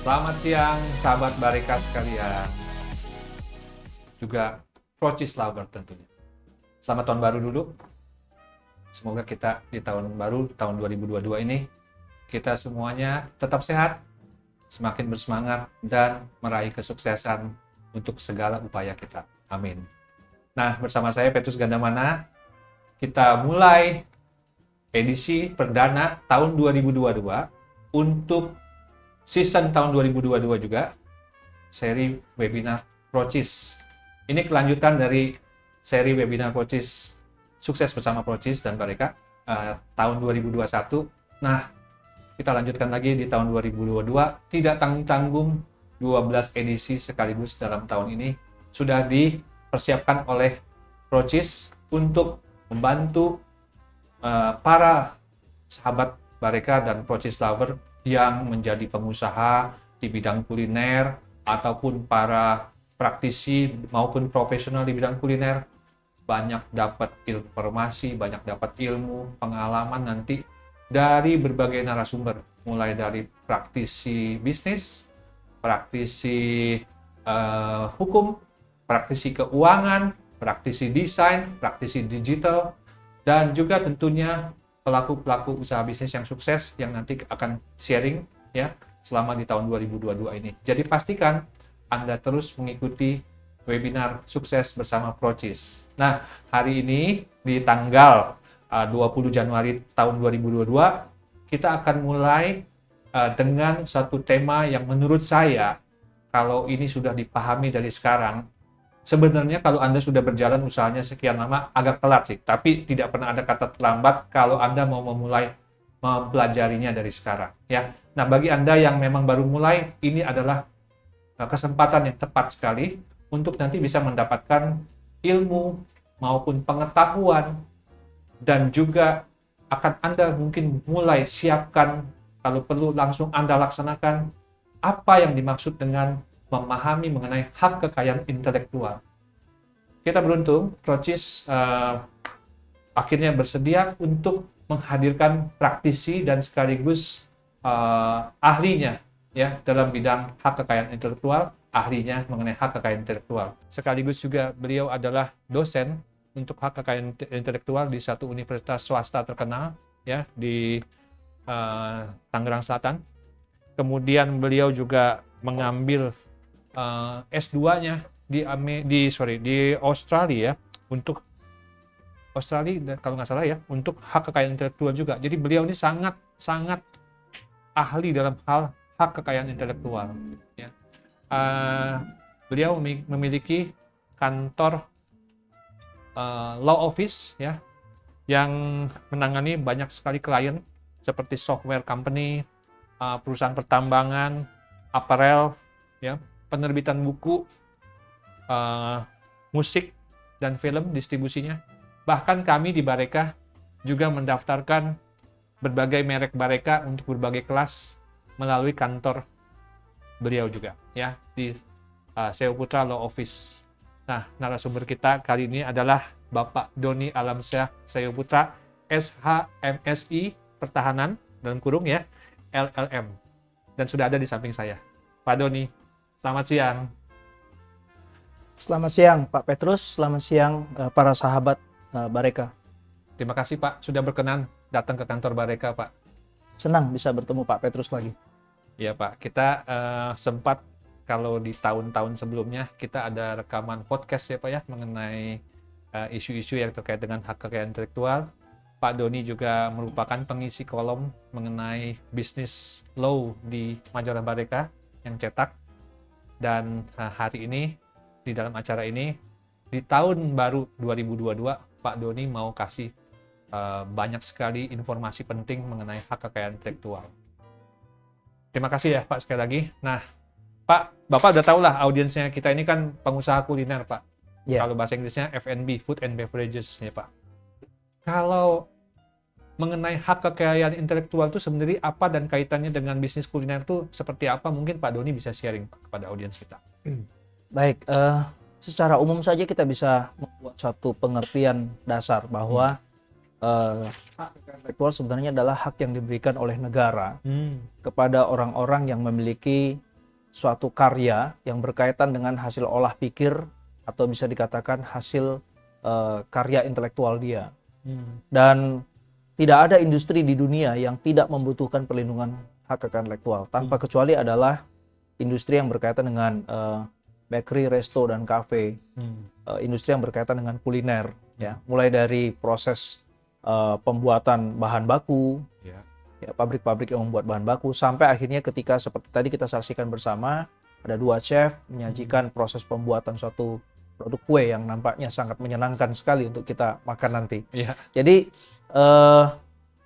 Selamat siang, sahabat Bareka sekalian. Juga Procis Lover tentunya. Selamat tahun baru dulu. Semoga kita di tahun baru, tahun 2022 ini, kita semuanya tetap sehat, semakin bersemangat, dan meraih kesuksesan untuk segala upaya kita. Amin. Nah, bersama saya Petrus Gandamana, kita mulai edisi perdana tahun 2022 untuk season tahun 2022 juga, seri webinar Procis. Ini kelanjutan dari seri webinar Procis Sukses Bersama Procis dan Bareka tahun 2021. Nah, kita lanjutkan lagi di tahun 2022. Tidak tanggung-tanggung 12 edisi sekaligus dalam tahun ini sudah dipersiapkan oleh Procis untuk membantu para sahabat Bareka dan Procis Lover yang menjadi pengusaha di bidang kuliner ataupun para praktisi maupun profesional di bidang kuliner, banyak dapat informasi, banyak dapat ilmu, pengalaman nanti dari berbagai narasumber, mulai dari praktisi bisnis, praktisi hukum, praktisi keuangan, praktisi desain, praktisi digital, dan juga tentunya pelaku-pelaku usaha bisnis yang sukses yang nanti akan sharing ya selama di tahun 2022 ini. Jadi pastikan Anda terus mengikuti webinar Sukses Bersama Procis. Nah, hari ini di tanggal 20 Januari tahun 2022 kita akan mulai dengan satu tema yang menurut saya kalau ini sudah dipahami dari sekarang, sebenarnya kalau Anda sudah berjalan usahanya sekian lama agak telat sih, tapi tidak pernah ada kata terlambat kalau Anda mau memulai mempelajarinya dari sekarang ya. Nah, bagi Anda yang memang baru mulai, ini adalah kesempatan yang tepat sekali untuk nanti bisa mendapatkan ilmu maupun pengetahuan, dan juga akan Anda mungkin mulai siapkan, kalau perlu langsung Anda laksanakan apa yang dimaksud dengan memahami mengenai hak kekayaan intelektual. Kita beruntung, Procis akhirnya bersedia untuk menghadirkan praktisi dan sekaligus ahlinya ya dalam bidang hak kekayaan intelektual, ahlinya mengenai hak kekayaan intelektual. Sekaligus juga beliau adalah dosen untuk hak kekayaan intelektual di satu universitas swasta terkenal ya di Tangerang Selatan. Kemudian beliau juga mengambil S2-nya di Australia untuk Australia kalau nggak salah ya, untuk hak kekayaan intelektual juga. Jadi beliau ini sangat ahli dalam hal hak kekayaan intelektual. Ya. Beliau memiliki kantor law office ya, yang menangani banyak sekali klien seperti software company, perusahaan pertambangan, apparel, ya, penerbitan buku, musik dan film distribusinya. Bahkan kami di Bareka juga mendaftarkan berbagai merek Bareka untuk berbagai kelas melalui kantor beliau juga ya di SEO Putra Law Office. Nah, narasumber kita kali ini adalah Bapak Doni Alamsyah SEO Putra, SHMSI Pertahanan dalam kurung ya, LLM. Dan sudah ada di samping saya. Pak Doni, selamat siang. Selamat siang Pak Petrus, selamat siang para sahabat Bareka. Terima kasih Pak sudah berkenan datang ke kantor Bareka Pak. Senang bisa bertemu Pak Petrus lagi. Iya Pak, kita sempat kalau di tahun-tahun sebelumnya kita ada rekaman podcast ya Pak ya mengenai isu-isu yang terkait dengan hak kekayaan intelektual. Pak Doni juga merupakan pengisi kolom mengenai bisnis law di majalah Bareka yang cetak. Dan hari ini di dalam acara ini di tahun baru 2022 Pak Doni mau kasih banyak sekali informasi penting mengenai hak kekayaan intelektual. Terima kasih ya Pak sekali lagi. Nah Pak, Bapak udah tahu lah audiensnya kita ini kan pengusaha kuliner Pak. Yeah. Kalau bahasa Inggrisnya F&B, Food and Beverages ya Pak. Kalau mengenai hak kekayaan intelektual itu sebenarnya apa dan kaitannya dengan bisnis kuliner itu seperti apa? Mungkin Pak Doni bisa sharing Pak, kepada audiens kita. Baik, secara umum saja kita bisa membuat satu pengertian dasar bahwa hak kekayaan intelektual sebenarnya adalah hak yang diberikan oleh negara kepada orang-orang yang memiliki suatu karya yang berkaitan dengan hasil olah pikir atau bisa dikatakan hasil karya intelektual dia. Dan tidak ada industri di dunia yang tidak membutuhkan perlindungan hak kekayaan intelektual, tanpa kecuali adalah industri yang berkaitan dengan bakery, resto, dan kafe, industri yang berkaitan dengan kuliner, ya, mulai dari proses pembuatan bahan baku, ya, pabrik-pabrik yang membuat bahan baku, sampai akhirnya ketika seperti tadi kita saksikan bersama, ada 2 chef menyajikan proses pembuatan suatu produk kue yang nampaknya sangat menyenangkan sekali untuk kita makan nanti. Yeah. Jadi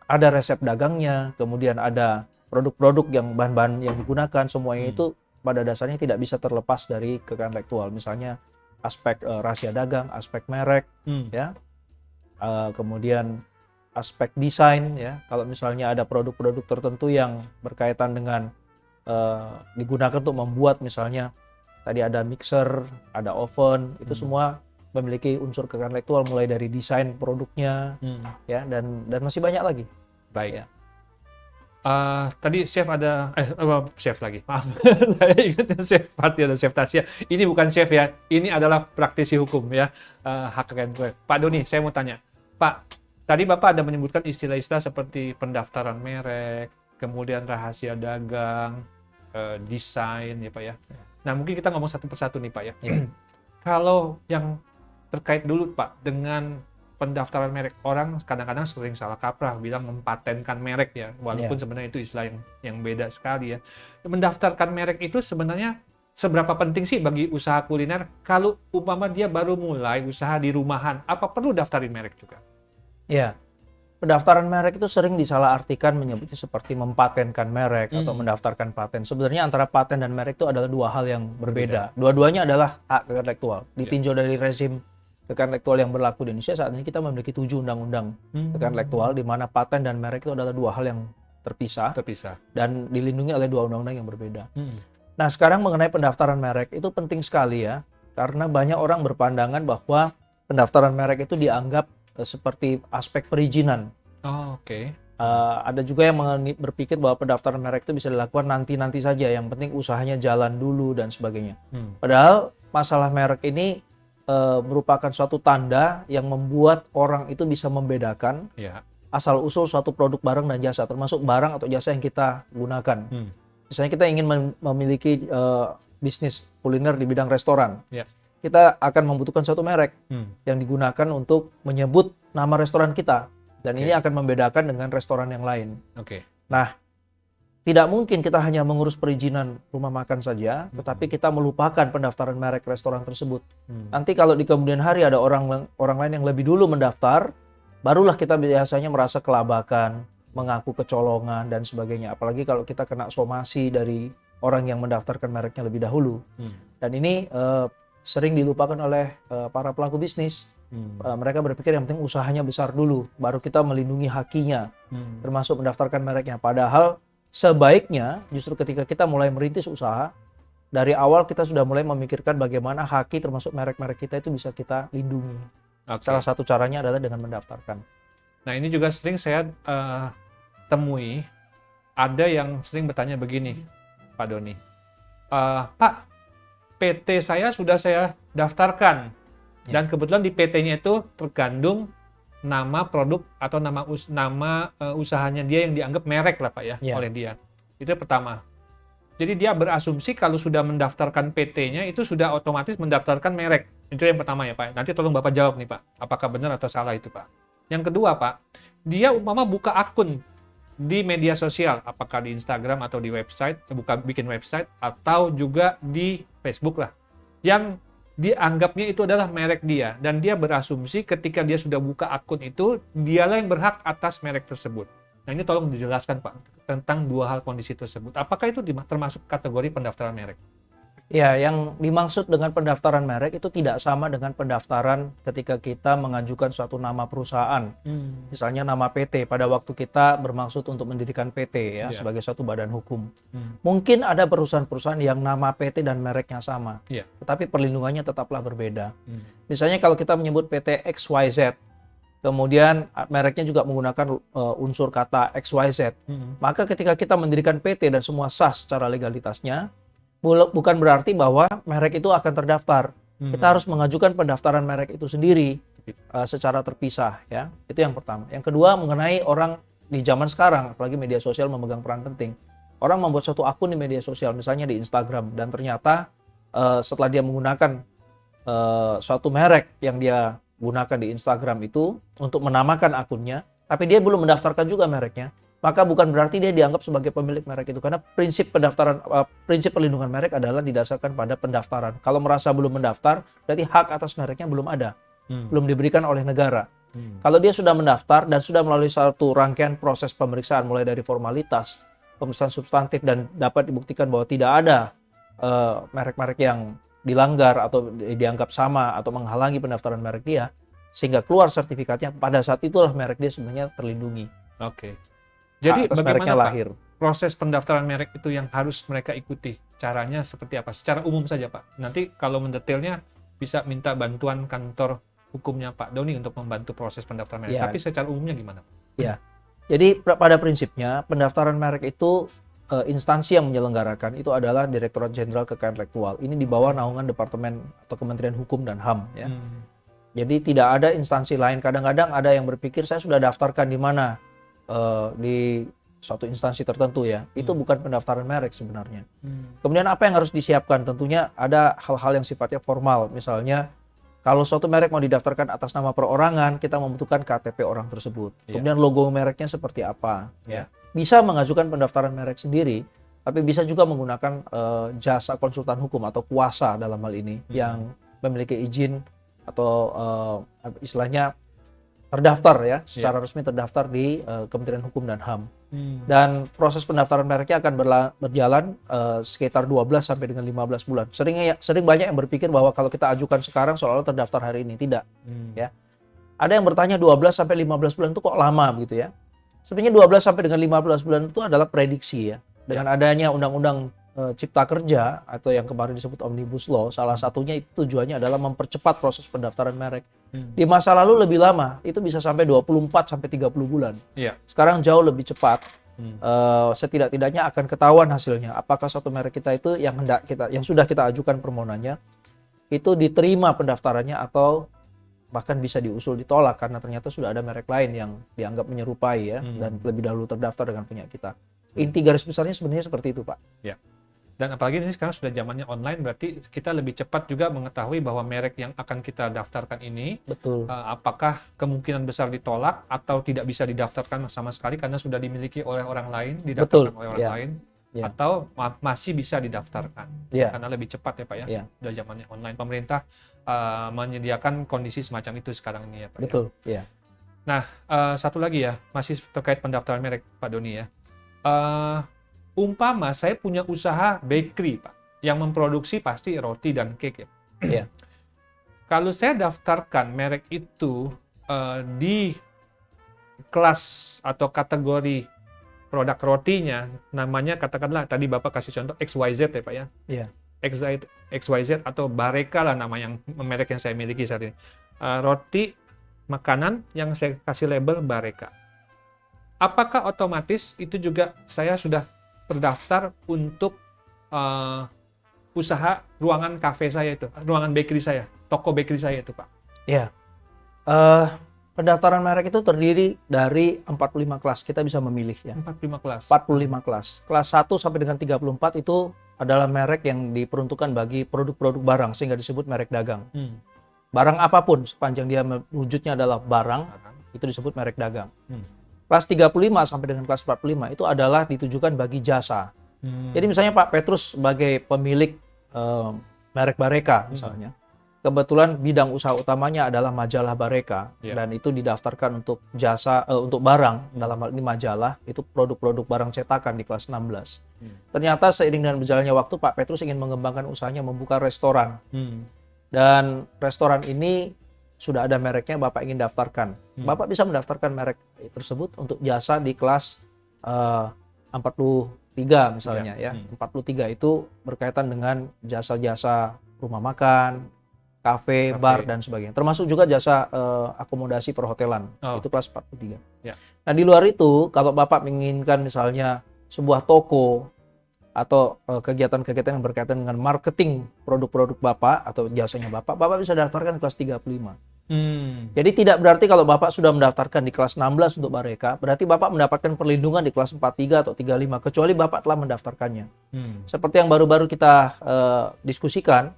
ada resep dagangnya, kemudian ada produk-produk yang bahan-bahan yang digunakan, semuanya itu pada dasarnya tidak bisa terlepas dari kekayaan intelektual. Misalnya aspek rahasia dagang, aspek merek, ya, kemudian aspek desain, ya. Kalau misalnya ada produk-produk tertentu yang berkaitan dengan digunakan untuk membuat, misalnya tadi ada mixer, ada oven, itu semua memiliki unsur kekayaan intelektual, mulai dari desain produknya, ya, dan masih banyak lagi. Baik. Ya. Tadi chef ada, chef lagi, maaf. Saya ingat chef Fatih dan chef Tasya. Ini bukan chef ya, ini adalah praktisi hukum ya, hak kekayaan intelektual. Pak Doni, saya mau tanya, Pak, tadi Bapak ada menyebutkan istilah-istilah seperti pendaftaran merek, kemudian rahasia dagang, desain ya Pak ya. Nah mungkin kita ngomong satu persatu nih Pak ya. Kalau yang terkait dulu Pak dengan pendaftaran merek, orang kadang-kadang sering salah kaprah bilang mempatenkan merek ya, walaupun sebenarnya itu istilah yang beda sekali ya. Mendaftarkan merek itu sebenarnya seberapa penting sih bagi usaha kuliner? Kalau umpama dia baru mulai usaha di rumahan, apa perlu daftarin merek juga? Ya, pendaftaran merek itu sering disalahartikan menyebutnya seperti mempatenkan merek atau mendaftarkan paten. Sebenarnya antara paten dan merek itu adalah 2 hal yang berbeda. Dua-duanya adalah hak kekayaan intelektual. Ditinjau dari rezim kekayaan intelektual yang berlaku di Indonesia saat ini, kita memiliki 7 undang-undang kekayaan intelektual, di mana paten dan merek itu adalah 2 hal yang terpisah dan dilindungi oleh 2 undang-undang yang berbeda. Nah, sekarang mengenai pendaftaran merek itu penting sekali ya, karena banyak orang berpandangan bahwa pendaftaran merek itu dianggap seperti aspek perizinan. Oh, oke. Ada juga yang berpikir bahwa pendaftaran merek itu bisa dilakukan nanti-nanti saja, yang penting usahanya jalan dulu dan sebagainya. Padahal masalah merek ini merupakan suatu tanda yang membuat orang itu bisa membedakan asal-usul suatu produk barang dan jasa, termasuk barang atau jasa yang kita gunakan. Misalnya kita ingin memiliki bisnis kuliner di bidang restoran, kita akan membutuhkan suatu merek yang digunakan untuk menyebut nama restoran kita, dan ini akan membedakan dengan restoran yang lain. Nah, tidak mungkin kita hanya mengurus perizinan rumah makan saja, tetapi kita melupakan pendaftaran merek restoran tersebut. Nanti kalau di kemudian hari ada orang lain yang lebih dulu mendaftar, barulah kita biasanya merasa kelabakan, mengaku kecolongan dan sebagainya. Apalagi kalau kita kena somasi dari orang yang mendaftarkan mereknya lebih dahulu. Dan ini sering dilupakan oleh para pelaku bisnis. Mereka berpikir yang penting usahanya besar dulu, baru kita melindungi hakinya, termasuk mendaftarkan mereknya. Padahal sebaiknya justru ketika kita mulai merintis usaha, dari awal kita sudah mulai memikirkan bagaimana haki termasuk merek-merek kita itu bisa kita lindungi. Salah satu caranya adalah dengan mendaftarkan. Nah ini juga sering saya temui, ada yang sering bertanya begini, Pak Doni. Pak, PT saya sudah saya daftarkan, dan kebetulan di PT-nya itu tergandung nama produk atau nama usahanya dia yang dianggap merek lah Pak ya, oleh dia. Itu pertama. Jadi dia berasumsi kalau sudah mendaftarkan PT-nya itu sudah otomatis mendaftarkan merek. Itu yang pertama ya Pak. Nanti tolong Bapak jawab nih Pak, apakah benar atau salah itu Pak. Yang kedua Pak, dia umpama buka akun di media sosial, apakah di Instagram atau di website, bikin website atau juga di Facebook lah, yang dianggapnya itu adalah merek dia, dan dia berasumsi ketika dia sudah buka akun itu, dialah yang berhak atas merek tersebut. Nah ini tolong dijelaskan Pak, tentang 2 hal kondisi tersebut. Apakah itu termasuk kategori pendaftaran merek? Ya, yang dimaksud dengan pendaftaran merek itu tidak sama dengan pendaftaran ketika kita mengajukan suatu nama perusahaan. Misalnya nama PT, pada waktu kita bermaksud untuk mendirikan PT ya, sebagai suatu badan hukum. Mungkin ada perusahaan-perusahaan yang nama PT dan mereknya sama, tetapi perlindungannya tetaplah berbeda. Misalnya kalau kita menyebut PT XYZ, kemudian mereknya juga menggunakan unsur kata XYZ, maka ketika kita mendirikan PT dan semua sah secara legalitasnya, bukan berarti bahwa merek itu akan terdaftar. Kita harus mengajukan pendaftaran merek itu sendiri secara terpisah, ya. Itu yang pertama. Yang kedua, mengenai orang di zaman sekarang, apalagi media sosial memegang peran penting. Orang membuat suatu akun di media sosial, misalnya di Instagram, dan ternyata setelah dia menggunakan suatu merek yang dia gunakan di Instagram itu untuk menamakan akunnya, tapi dia belum mendaftarkan juga mereknya, maka bukan berarti dia dianggap sebagai pemilik merek itu, karena prinsip pendaftaran, prinsip perlindungan merek adalah didasarkan pada pendaftaran. Kalau merasa belum mendaftar, berarti hak atas mereknya belum ada, belum diberikan oleh negara. Kalau dia sudah mendaftar dan sudah melalui satu rangkaian proses pemeriksaan, mulai dari formalitas, pemeriksaan substantif, dan dapat dibuktikan bahwa tidak ada merek-merek yang dilanggar atau dianggap sama atau menghalangi pendaftaran merek dia, sehingga keluar sertifikatnya, pada saat itulah merek dia sebenarnya terlindungi. Oke. Jadi bagaimana Pak, proses pendaftaran merek itu yang harus mereka ikuti? Caranya seperti apa? Secara umum saja, Pak. Nanti kalau mendetailnya bisa minta bantuan kantor hukumnya Pak Doni untuk membantu proses pendaftaran merek. Ya. Tapi secara umumnya gimana, Pak? Ya. Jadi pada prinsipnya pendaftaran merek itu instansi yang menyelenggarakan itu adalah Direktorat Jenderal Kekayaan Intelektual. Ini di bawah naungan Departemen atau Kementerian Hukum dan HAM, ya. Jadi tidak ada instansi lain. Kadang-kadang ada yang berpikir saya sudah daftarkan di mana, di suatu instansi tertentu, ya. Itu bukan pendaftaran merek sebenarnya. Kemudian apa yang harus disiapkan? Tentunya ada hal-hal yang sifatnya formal. Misalnya kalau suatu merek mau didaftarkan atas nama perorangan, kita membutuhkan KTP orang tersebut. Kemudian logo mereknya seperti apa, ya. Bisa mengajukan pendaftaran merek sendiri, tapi bisa juga menggunakan jasa konsultan hukum atau kuasa dalam hal ini yang memiliki izin atau istilahnya terdaftar, ya, secara resmi terdaftar di Kementerian Hukum dan HAM. Dan proses pendaftaran mereknya akan berjalan sekitar 12 sampai dengan 15 bulan. Sering banyak yang berpikir bahwa kalau kita ajukan sekarang seolah-olah terdaftar hari ini. Tidak, ya. Ada yang bertanya 12 sampai 15 bulan itu kok lama begitu, ya. Sebenarnya 12 sampai dengan 15 bulan itu adalah prediksi, ya. Dengan adanya undang-undang Cipta Kerja atau yang kemarin disebut Omnibus Law, salah satunya itu tujuannya adalah mempercepat proses pendaftaran merek. Di masa lalu lebih lama, itu bisa sampai 24 sampai 30 bulan. Sekarang jauh lebih cepat. Setidak-tidaknya akan ketahuan hasilnya. Apakah suatu merek kita itu yang sudah kita ajukan permohonannya itu diterima pendaftarannya atau bahkan bisa diusul ditolak karena ternyata sudah ada merek lain yang dianggap menyerupai, ya, dan lebih dahulu terdaftar dengan punya kita. Inti garis besarnya sebenarnya seperti itu, Pak. Ya. Dan apalagi ini sekarang sudah zamannya online, berarti kita lebih cepat juga mengetahui bahwa merek yang akan kita daftarkan ini, betul, apakah kemungkinan besar ditolak atau tidak bisa didaftarkan sama sekali karena sudah dimiliki oleh orang lain, didaftarkan oleh orang lain, atau masih bisa didaftarkan. Karena lebih cepat, ya, Pak, ya. Sudah zamannya online. Pemerintah menyediakan kondisi semacam itu sekarang ini, ya, Pak. Betul, ya. Nah, satu lagi, ya, masih terkait pendaftaran merek, Pak Doni, ya. Umpama saya punya usaha bakery, Pak, yang memproduksi pasti roti dan cake, ya. Kalau saya daftarkan merek itu di kelas atau kategori produk rotinya, namanya katakanlah tadi Bapak kasih contoh XYZ, ya, Pak, ya. XYZ atau Bareka lah nama yang merek yang saya miliki saat ini. Roti makanan yang saya kasih label Bareka. Apakah otomatis itu juga saya sudah terdaftar untuk usaha ruangan kafe saya itu, ruangan bakery saya, toko bakery saya itu, Pak? Ya, pendaftaran merek itu terdiri dari 45 kelas, kita bisa memilih, ya. 45 kelas? 45 kelas. Kelas 1 sampai dengan 34 itu adalah merek yang diperuntukkan bagi produk-produk barang, sehingga disebut merek dagang. Barang apapun, sepanjang dia wujudnya adalah barang, itu disebut merek dagang. Kelas 35 sampai dengan kelas 45 itu adalah ditujukan bagi jasa. Jadi misalnya Pak Petrus sebagai pemilik merek Bareka misalnya, kebetulan bidang usaha utamanya adalah majalah Bareka, dan itu didaftarkan untuk jasa, untuk barang, dalam hal ini majalah, itu produk-produk barang cetakan di kelas 16. Ternyata seiring dengan berjalannya waktu, Pak Petrus ingin mengembangkan usahanya, membuka restoran. Dan restoran ini sudah ada mereknya, Bapak ingin daftarkan. Bapak bisa mendaftarkan merek tersebut untuk jasa di kelas 43 misalnya, ya. 43 itu berkaitan dengan jasa-jasa rumah makan, kafe, bar, dan sebagainya. Termasuk juga jasa akomodasi perhotelan. Itu kelas 43. Nah, di luar itu, kalau Bapak menginginkan misalnya sebuah toko atau kegiatan-kegiatan yang berkaitan dengan marketing produk-produk Bapak atau jasanya Bapak bisa daftarkan kelas 35. Jadi tidak berarti kalau Bapak sudah mendaftarkan di kelas 16 untuk Bareka, berarti Bapak mendapatkan perlindungan di kelas 43 atau 35, kecuali Bapak telah mendaftarkannya. Seperti yang baru-baru kita diskusikan,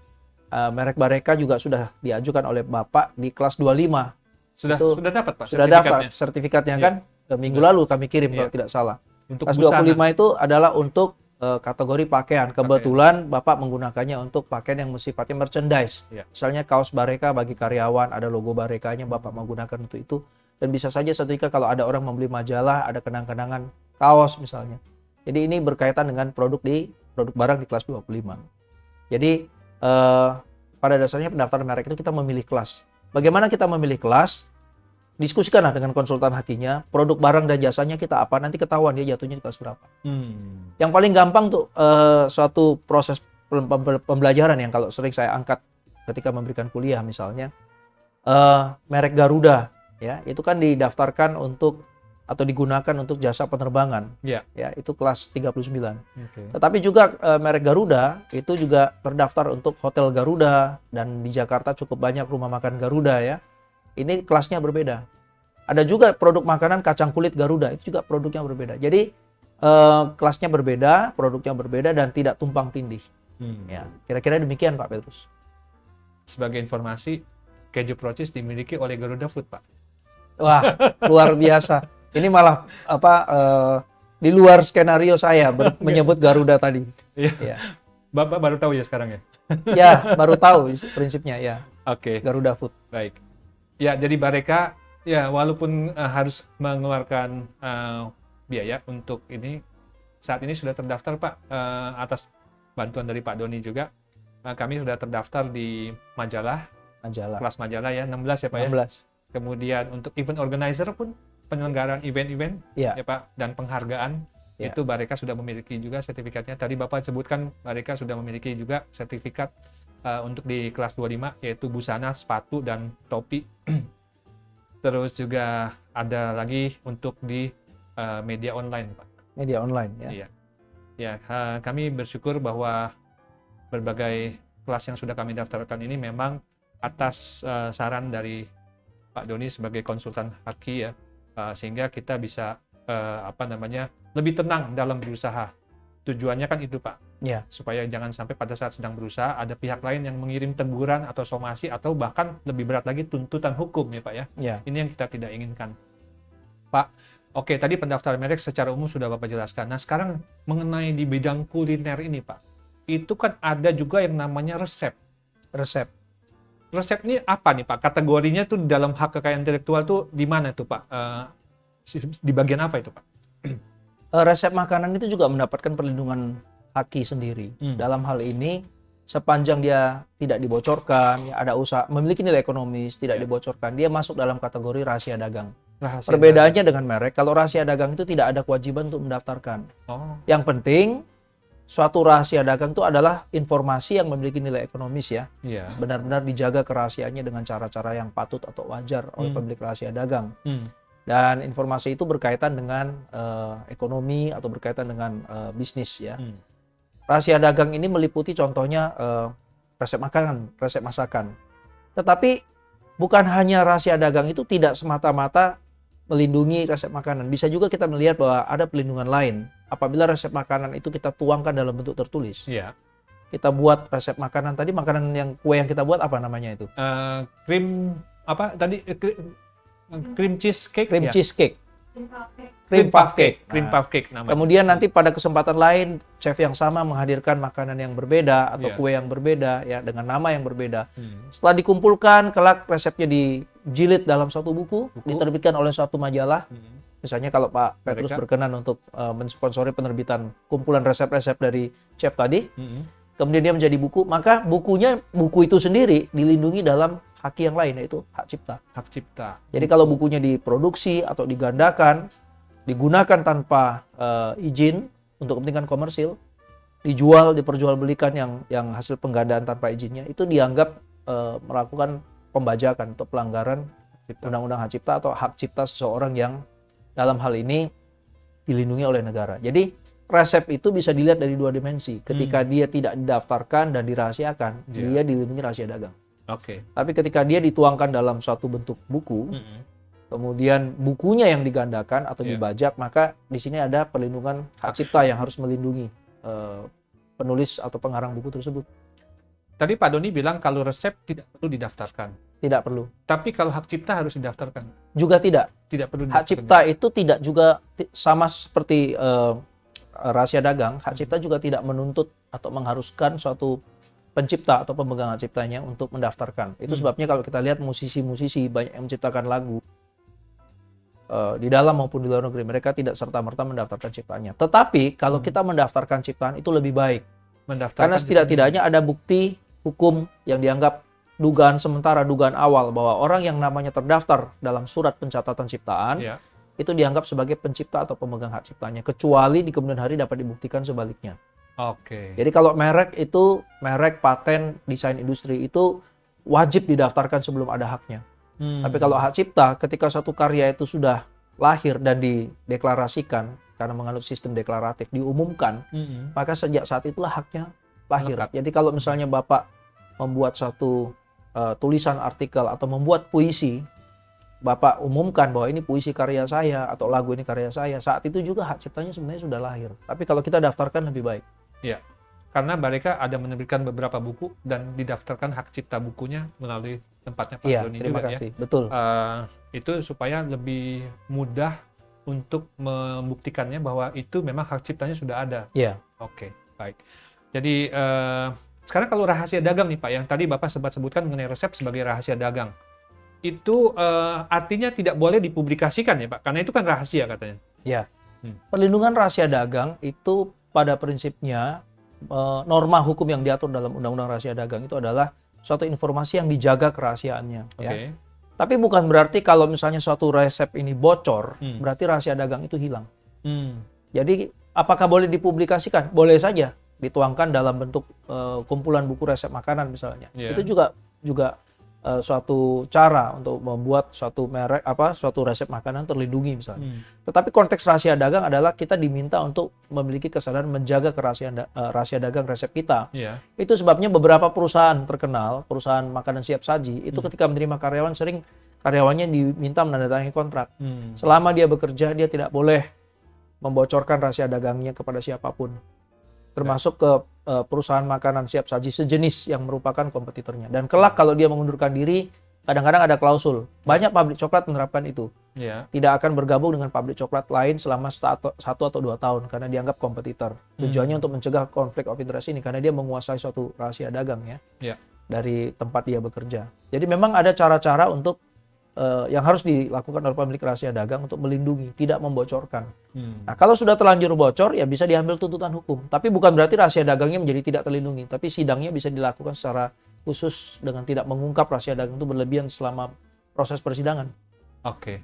merek Bareka juga sudah diajukan oleh Bapak di kelas 25. Sudah dapat Pak Sudah dapat sertifikatnya kan? Minggu lalu kami kirim kalau tidak salah. Untuk kelas busana. 25 itu adalah untuk kategori pakaian. Kebetulan Bapak menggunakannya untuk pakaian yang sifatnya merchandise. Misalnya kaos Bareka bagi karyawan, ada logo Barekanya, Bapak menggunakan untuk itu. Dan bisa saja ketika kalau ada orang membeli majalah, ada kenang-kenangan kaos misalnya. Jadi ini berkaitan dengan produk barang di kelas 25. Jadi pada dasarnya pendaftaran merek itu kita memilih kelas. Bagaimana kita memilih kelas? Diskusikanlah dengan konsultan hakinya, produk barang dan jasanya kita apa, nanti ketahuan dia jatuhnya di kelas berapa. Yang paling gampang tuh suatu proses pembelajaran yang kalau sering saya angkat ketika memberikan kuliah misalnya, merek Garuda, ya itu kan didaftarkan untuk atau digunakan untuk jasa penerbangan, ya itu kelas 39. Tetapi juga merek Garuda itu juga terdaftar untuk hotel Garuda, dan di Jakarta cukup banyak rumah makan Garuda ya. Ini kelasnya berbeda. Ada juga produk makanan kacang kulit Garuda, itu juga produknya berbeda. Jadi kelasnya berbeda, produknya berbeda, dan tidak tumpang tindih. Ya, kira-kira demikian Pak Petrus. Sebagai informasi, keju Procis dimiliki oleh Garuda Food Pak. Wah, luar biasa. Ini malah di luar skenario saya menyebut Garuda tadi. Ya. Bapak baru tahu ya sekarang ya? Ya, baru tahu prinsipnya ya. Oke. Garuda Food. Baik. Ya, jadi Bareka ya walaupun harus mengeluarkan biaya untuk ini, saat ini sudah terdaftar Pak, atas bantuan dari Pak Doni juga. Kami sudah terdaftar di majalah. Kelas majalah ya, 16 ya Pak 16. ya. Kemudian untuk event organizer pun, penyelenggaraan event-event ya Pak, dan penghargaan itu Bareka sudah memiliki juga sertifikatnya. Tadi Bapak sebutkan Bareka sudah memiliki juga sertifikat untuk di kelas 25, yaitu busana, sepatu, dan topi. Terus juga ada lagi untuk di media online, Pak. Media online, ya. Iya. Ya, kami bersyukur bahwa berbagai kelas yang sudah kami daftarkan ini memang atas saran dari Pak Doni sebagai konsultan haki ya, sehingga kita bisa lebih tenang dalam berusaha. Tujuannya kan itu Pak, supaya jangan sampai pada saat sedang berusaha ada pihak lain yang mengirim teguran atau somasi atau bahkan lebih berat lagi tuntutan hukum ya Pak ya. Ini yang kita tidak inginkan. Pak, oke tadi pendaftaran merek secara umum sudah Bapak jelaskan. Nah sekarang mengenai di bidang kuliner ini Pak, itu kan ada juga yang namanya resep. Resep ini apa nih Pak? Kategorinya tuh dalam hak kekayaan intelektual tuh di mana tuh Pak? Di bagian apa itu Pak? Resep makanan itu juga mendapatkan perlindungan haki sendiri. Dalam hal ini, sepanjang dia tidak dibocorkan, ya ada usaha memiliki nilai ekonomis, tidak dibocorkan, dia masuk dalam kategori rahasia dagang. Perbedaannya dengan merek, kalau rahasia dagang itu tidak ada kewajiban untuk mendaftarkan. Yang penting, suatu rahasia dagang itu adalah informasi yang memiliki nilai ekonomis ya. Benar-benar dijaga kerahasiaannya dengan cara-cara yang patut atau wajar oleh pemilik rahasia dagang. Dan informasi itu berkaitan dengan ekonomi atau berkaitan dengan bisnis ya. Rahasia dagang ini meliputi contohnya resep makanan, resep masakan. Tetapi bukan hanya rahasia dagang itu tidak semata-mata melindungi resep makanan. Bisa juga kita melihat bahwa ada perlindungan lain. Apabila resep makanan itu kita tuangkan dalam bentuk tertulis. Kita buat resep makanan tadi, makanan yang kue yang kita buat apa namanya itu? Krim apa tadi? Cream cheesecake. Cream puff cake namanya. Kemudian nanti pada kesempatan lain chef yang sama menghadirkan makanan yang berbeda atau kue yang berbeda ya dengan nama yang berbeda. Setelah dikumpulkan, kelak resepnya dijilid dalam suatu buku, diterbitkan oleh suatu majalah. Misalnya kalau Pak Petrus berkenan untuk mensponsori penerbitan kumpulan resep-resep dari chef tadi, kemudian dia menjadi buku, maka buku itu sendiri dilindungi dalam hak yang lain, yaitu hak cipta. Hak cipta. Jadi kalau bukunya diproduksi atau digandakan, digunakan tanpa izin untuk kepentingan komersil, diperjualbelikan yang hasil penggandaan tanpa izinnya, itu dianggap melakukan pembajakan atau pelanggaran undang-undang hak cipta atau hak cipta seseorang yang dalam hal ini dilindungi oleh negara. Jadi resep itu bisa dilihat dari 2 dimensi. Ketika dia tidak didaftarkan dan dirahasiakan, dia dilindungi rahasia dagang. Oke. Tapi ketika dia dituangkan dalam suatu bentuk buku, kemudian bukunya yang digandakan atau dibajak, maka di sini ada perlindungan hak cipta yang harus melindungi penulis atau pengarang buku tersebut. Tadi Pak Doni bilang kalau resep tidak perlu didaftarkan. Tidak perlu. Tapi kalau hak cipta harus didaftarkan. Juga tidak. Tidak perlu Hak cipta itu tidak juga sama seperti rahasia dagang. Hak cipta juga tidak menuntut atau mengharuskan suatu pencipta atau pemegang hak ciptanya untuk mendaftarkan. Itu sebabnya kalau kita lihat musisi-musisi banyak yang menciptakan lagu di dalam maupun di luar negeri, mereka tidak serta-merta mendaftarkan ciptaannya. Tetapi kalau kita mendaftarkan ciptaan itu lebih baik. Karena setidak-tidaknya ada bukti hukum yang dianggap dugaan sementara, dugaan awal bahwa orang yang namanya terdaftar dalam surat pencatatan ciptaan itu dianggap sebagai pencipta atau pemegang hak ciptanya, kecuali di kemudian hari dapat dibuktikan sebaliknya. Oke. Jadi kalau merek itu, merek, paten, desain industri itu wajib didaftarkan sebelum ada haknya. Tapi kalau hak cipta, ketika suatu karya itu sudah lahir dan dideklarasikan karena menganut sistem deklaratif, diumumkan, maka sejak saat itulah haknya lahir. Jadi kalau misalnya Bapak membuat suatu tulisan artikel atau membuat puisi, Bapak umumkan bahwa ini puisi karya saya atau lagu ini karya saya, saat itu juga hak ciptanya sebenarnya sudah lahir. Tapi kalau kita daftarkan lebih baik. Iya, karena mereka ada menerbitkan beberapa buku dan didaftarkan hak cipta bukunya melalui tempatnya Pak Doni terima juga kasih. ya. Betul. Itu supaya lebih mudah untuk membuktikannya bahwa itu memang hak ciptanya sudah ada. Iya. Oke, baik. Jadi sekarang kalau rahasia dagang nih Pak, yang tadi Bapak sempat sebutkan mengenai resep sebagai rahasia dagang, itu artinya tidak boleh dipublikasikan ya Pak, karena itu kan rahasia katanya. Ya. Perlindungan rahasia dagang itu pada prinsipnya norma hukum yang diatur dalam Undang-Undang Rahasia Dagang itu adalah suatu informasi yang dijaga kerahasiaannya. Ya. Tapi bukan berarti kalau misalnya suatu resep ini bocor, berarti rahasia dagang itu hilang. Jadi apakah boleh dipublikasikan? Boleh saja. Dituangkan dalam bentuk kumpulan buku resep makanan misalnya. Itu juga suatu cara untuk membuat suatu merek suatu resep makanan terlindungi misalnya. Tetapi konteks rahasia dagang adalah kita diminta untuk memiliki kesadaran menjaga kerahasiaan rahasia dagang resep kita. Itu sebabnya beberapa perusahaan terkenal, perusahaan makanan siap saji, itu ketika menerima karyawan sering karyawannya diminta menandatangani kontrak. Selama dia bekerja dia tidak boleh membocorkan rahasia dagangnya kepada siapapun. Termasuk ke perusahaan makanan siap saji sejenis yang merupakan kompetitornya. Dan kelak kalau dia mengundurkan diri, kadang-kadang ada klausul. Banyak pabrik coklat menerapkan itu. Tidak akan bergabung dengan pabrik coklat lain selama 1 atau 2 tahun karena dianggap kompetitor. Tujuannya untuk mencegah konflik of interest ini karena dia menguasai suatu rahasia dagang dari tempat dia bekerja. Jadi memang ada cara-cara untuk yang harus dilakukan oleh pemilik rahasia dagang untuk melindungi, tidak membocorkan. Nah, kalau sudah terlanjur bocor, ya bisa diambil tuntutan hukum. Tapi bukan berarti rahasia dagangnya menjadi tidak terlindungi. Tapi sidangnya bisa dilakukan secara khusus dengan tidak mengungkap rahasia dagang itu berlebihan selama proses persidangan. Oke.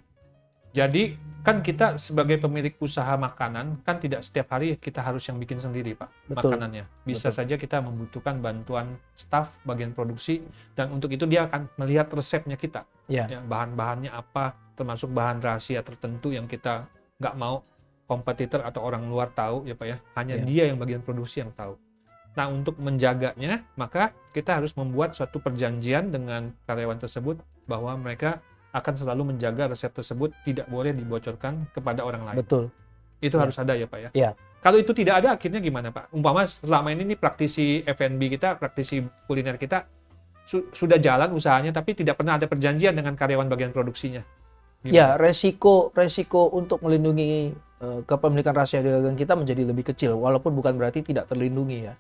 Jadi kan kita sebagai pemilik usaha makanan kan tidak setiap hari kita harus yang bikin sendiri Pak. Betul. Makanannya. Bisa saja kita membutuhkan bantuan staf bagian produksi dan untuk itu dia akan melihat resepnya kita. Ya, bahan-bahannya apa, termasuk bahan rahasia tertentu yang kita nggak mau kompetitor atau orang luar tahu ya Pak ya. Hanya dia yang bagian produksi yang tahu. Nah untuk menjaganya maka kita harus membuat suatu perjanjian dengan karyawan tersebut bahwa mereka akan selalu menjaga resep tersebut tidak boleh dibocorkan kepada orang lain. Betul. Itu harus ada ya Pak ya? Iya. Kalau itu tidak ada akhirnya gimana Pak? Umpama selama ini praktisi F&B kita, praktisi kuliner kita sudah jalan usahanya tapi tidak pernah ada perjanjian dengan karyawan bagian produksinya. Gimana? Ya, resiko untuk melindungi kepemilikan rahasia dagang kita menjadi lebih kecil walaupun bukan berarti tidak terlindungi ya.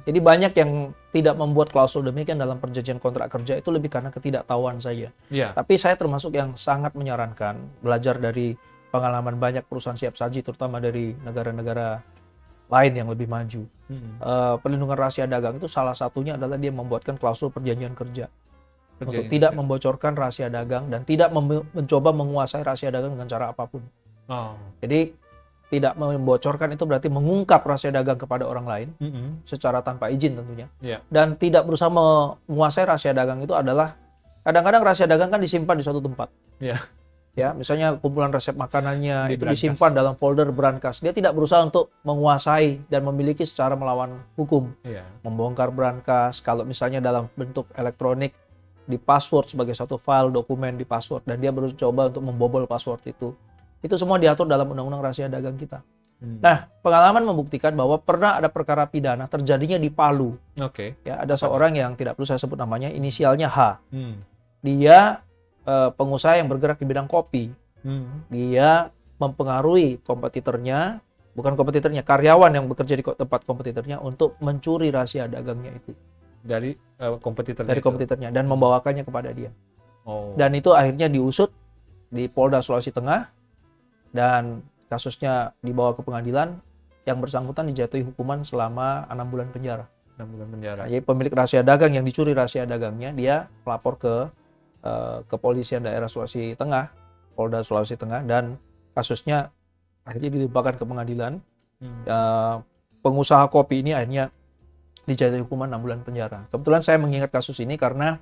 Jadi banyak yang tidak membuat klausul demikian dalam perjanjian kontrak kerja itu lebih karena ketidaktahuan saja. Tapi saya termasuk yang sangat menyarankan belajar dari pengalaman banyak perusahaan siap saji terutama dari negara-negara lain yang lebih maju. Perlindungan rahasia dagang itu salah satunya adalah dia membuatkan klausul perjanjian kerja. Untuk tidak membocorkan rahasia dagang dan tidak mencoba menguasai rahasia dagang dengan cara apapun. Jadi tidak membocorkan itu berarti mengungkap rahasia dagang kepada orang lain secara tanpa izin tentunya. Dan tidak berusaha menguasai rahasia dagang itu adalah kadang-kadang rahasia dagang kan disimpan di suatu tempat. ya, misalnya kumpulan resep makanannya Di itu brankas. disimpan dalam folder brankas. Dia tidak berusaha untuk menguasai dan memiliki secara melawan hukum. Iya. Membongkar brankas, kalau misalnya dalam bentuk elektronik, di password sebagai satu file dokumen di password, dan dia berusaha untuk membobol password itu semua diatur dalam Undang-Undang Rahasia Dagang kita. Nah, pengalaman membuktikan bahwa pernah ada perkara pidana terjadinya di Palu. Oke. Ya, ada seorang yang tidak perlu saya sebut namanya, inisialnya H. Hmm. Dia pengusaha yang bergerak di bidang kopi. Hmm. Dia mempengaruhi kompetitornya, bukan kompetitornya, karyawan yang bekerja di tempat kompetitornya untuk mencuri rahasia dagangnya itu Dari kompetitor dari kompetitornya dan membawakannya kepada dia. Oh. Dan itu akhirnya diusut di Polda Sulawesi Tengah dan kasusnya dibawa ke pengadilan. Yang bersangkutan dijatuhi hukuman selama 6 bulan penjara. 6 bulan penjara. Nah, jadi pemilik rahasia dagang yang dicuri rahasia dagangnya, dia melapor ke kepolisian daerah Sulawesi Tengah, Polda Sulawesi Tengah, dan kasusnya akhirnya dilimpahkan ke pengadilan. Pengusaha kopi ini akhirnya dijatuhi hukuman 6 bulan penjara. Kebetulan saya mengingat kasus ini karena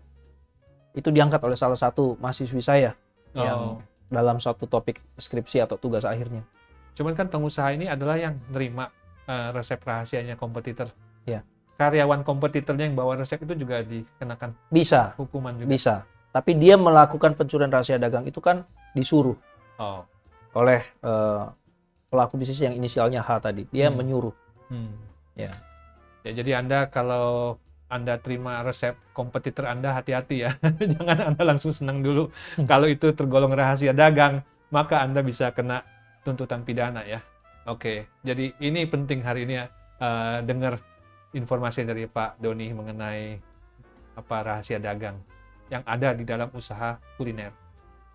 itu diangkat oleh salah satu mahasiswi saya yang dalam suatu topik skripsi atau tugas akhirnya. Cuman kan pengusaha ini adalah yang nerima resep rahasianya kompetitor. Ya. Karyawan kompetitornya yang bawa resep itu juga dikenakan Bisa, hukuman juga. bisa. Tapi dia melakukan pencurian rahasia dagang itu kan disuruh Oh. oleh pelaku bisnis yang inisialnya H tadi. Dia menyuruh. Ya. Ya, jadi Anda kalau Anda terima resep kompetitor Anda, hati-hati ya. Jangan Anda langsung senang dulu. Kalau itu tergolong rahasia dagang, maka Anda bisa kena tuntutan pidana ya. Oke, jadi ini penting hari ini ya, dengar informasi dari Pak Doni mengenai apa rahasia dagang yang ada di dalam usaha kuliner.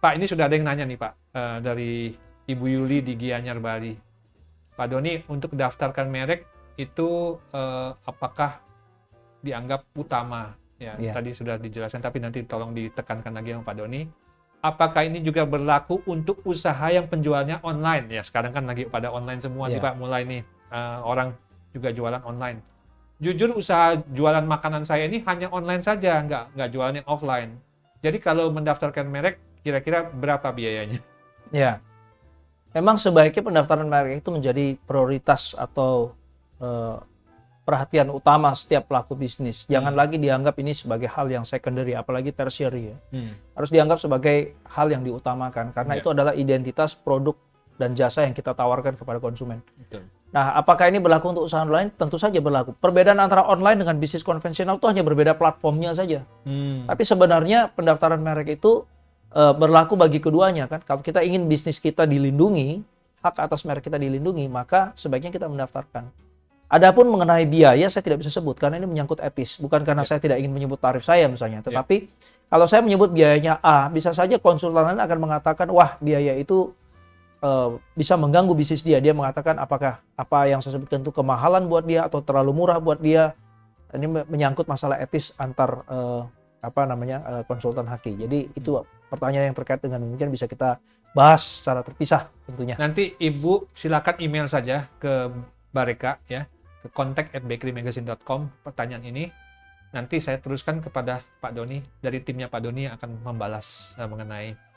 Pak, ini sudah ada yang nanya nih Pak, dari Ibu Yuli di Gianyar, Bali. Pak Doni, untuk daftarkan merek itu apakah dianggap utama? Ya, tadi sudah dijelaskan, tapi nanti tolong ditekankan lagi sama Pak Doni. Apakah ini juga berlaku untuk usaha yang penjualnya online? Ya, sekarang kan lagi pada online semua nih Pak, mulai nih orang juga jualan online. Jujur usaha jualan makanan saya ini hanya online saja, nggak jualan yang offline. Jadi kalau mendaftarkan merek, kira-kira berapa biayanya? Ya, memang sebaiknya pendaftaran merek itu menjadi prioritas atau perhatian utama setiap pelaku bisnis. Jangan lagi dianggap ini sebagai hal yang secondary, apalagi tertiary ya. Harus dianggap sebagai hal yang diutamakan, karena itu adalah identitas produk dan jasa yang kita tawarkan kepada konsumen. Betul. Nah, apakah ini berlaku untuk usaha online? Tentu saja berlaku. Perbedaan antara online dengan bisnis konvensional itu hanya berbeda platformnya saja. Tapi sebenarnya pendaftaran merek itu berlaku bagi keduanya kan. Kalau kita ingin bisnis kita dilindungi, hak atas merek kita dilindungi, maka sebaiknya kita mendaftarkan. Adapun mengenai biaya saya tidak bisa sebut karena ini menyangkut etis, bukan karena saya tidak ingin menyebut tarif saya misalnya, tetapi kalau saya menyebut biayanya A, bisa saja konsultan lain akan mengatakan, wah biaya itu bisa mengganggu bisnis dia. Dia mengatakan apakah apa yang saya sebutkan itu kemahalan buat dia atau terlalu murah buat dia. Ini menyangkut masalah etis antar konsultan haki. Jadi itu pertanyaan yang terkait dengan mungkin bisa kita bahas secara terpisah tentunya. Nanti Ibu silakan email saja ke Bareka ya, ke contact@bakerymagazine.com pertanyaan ini. Nanti saya teruskan kepada Pak Doni, dari timnya Pak Doni yang akan membalas mengenai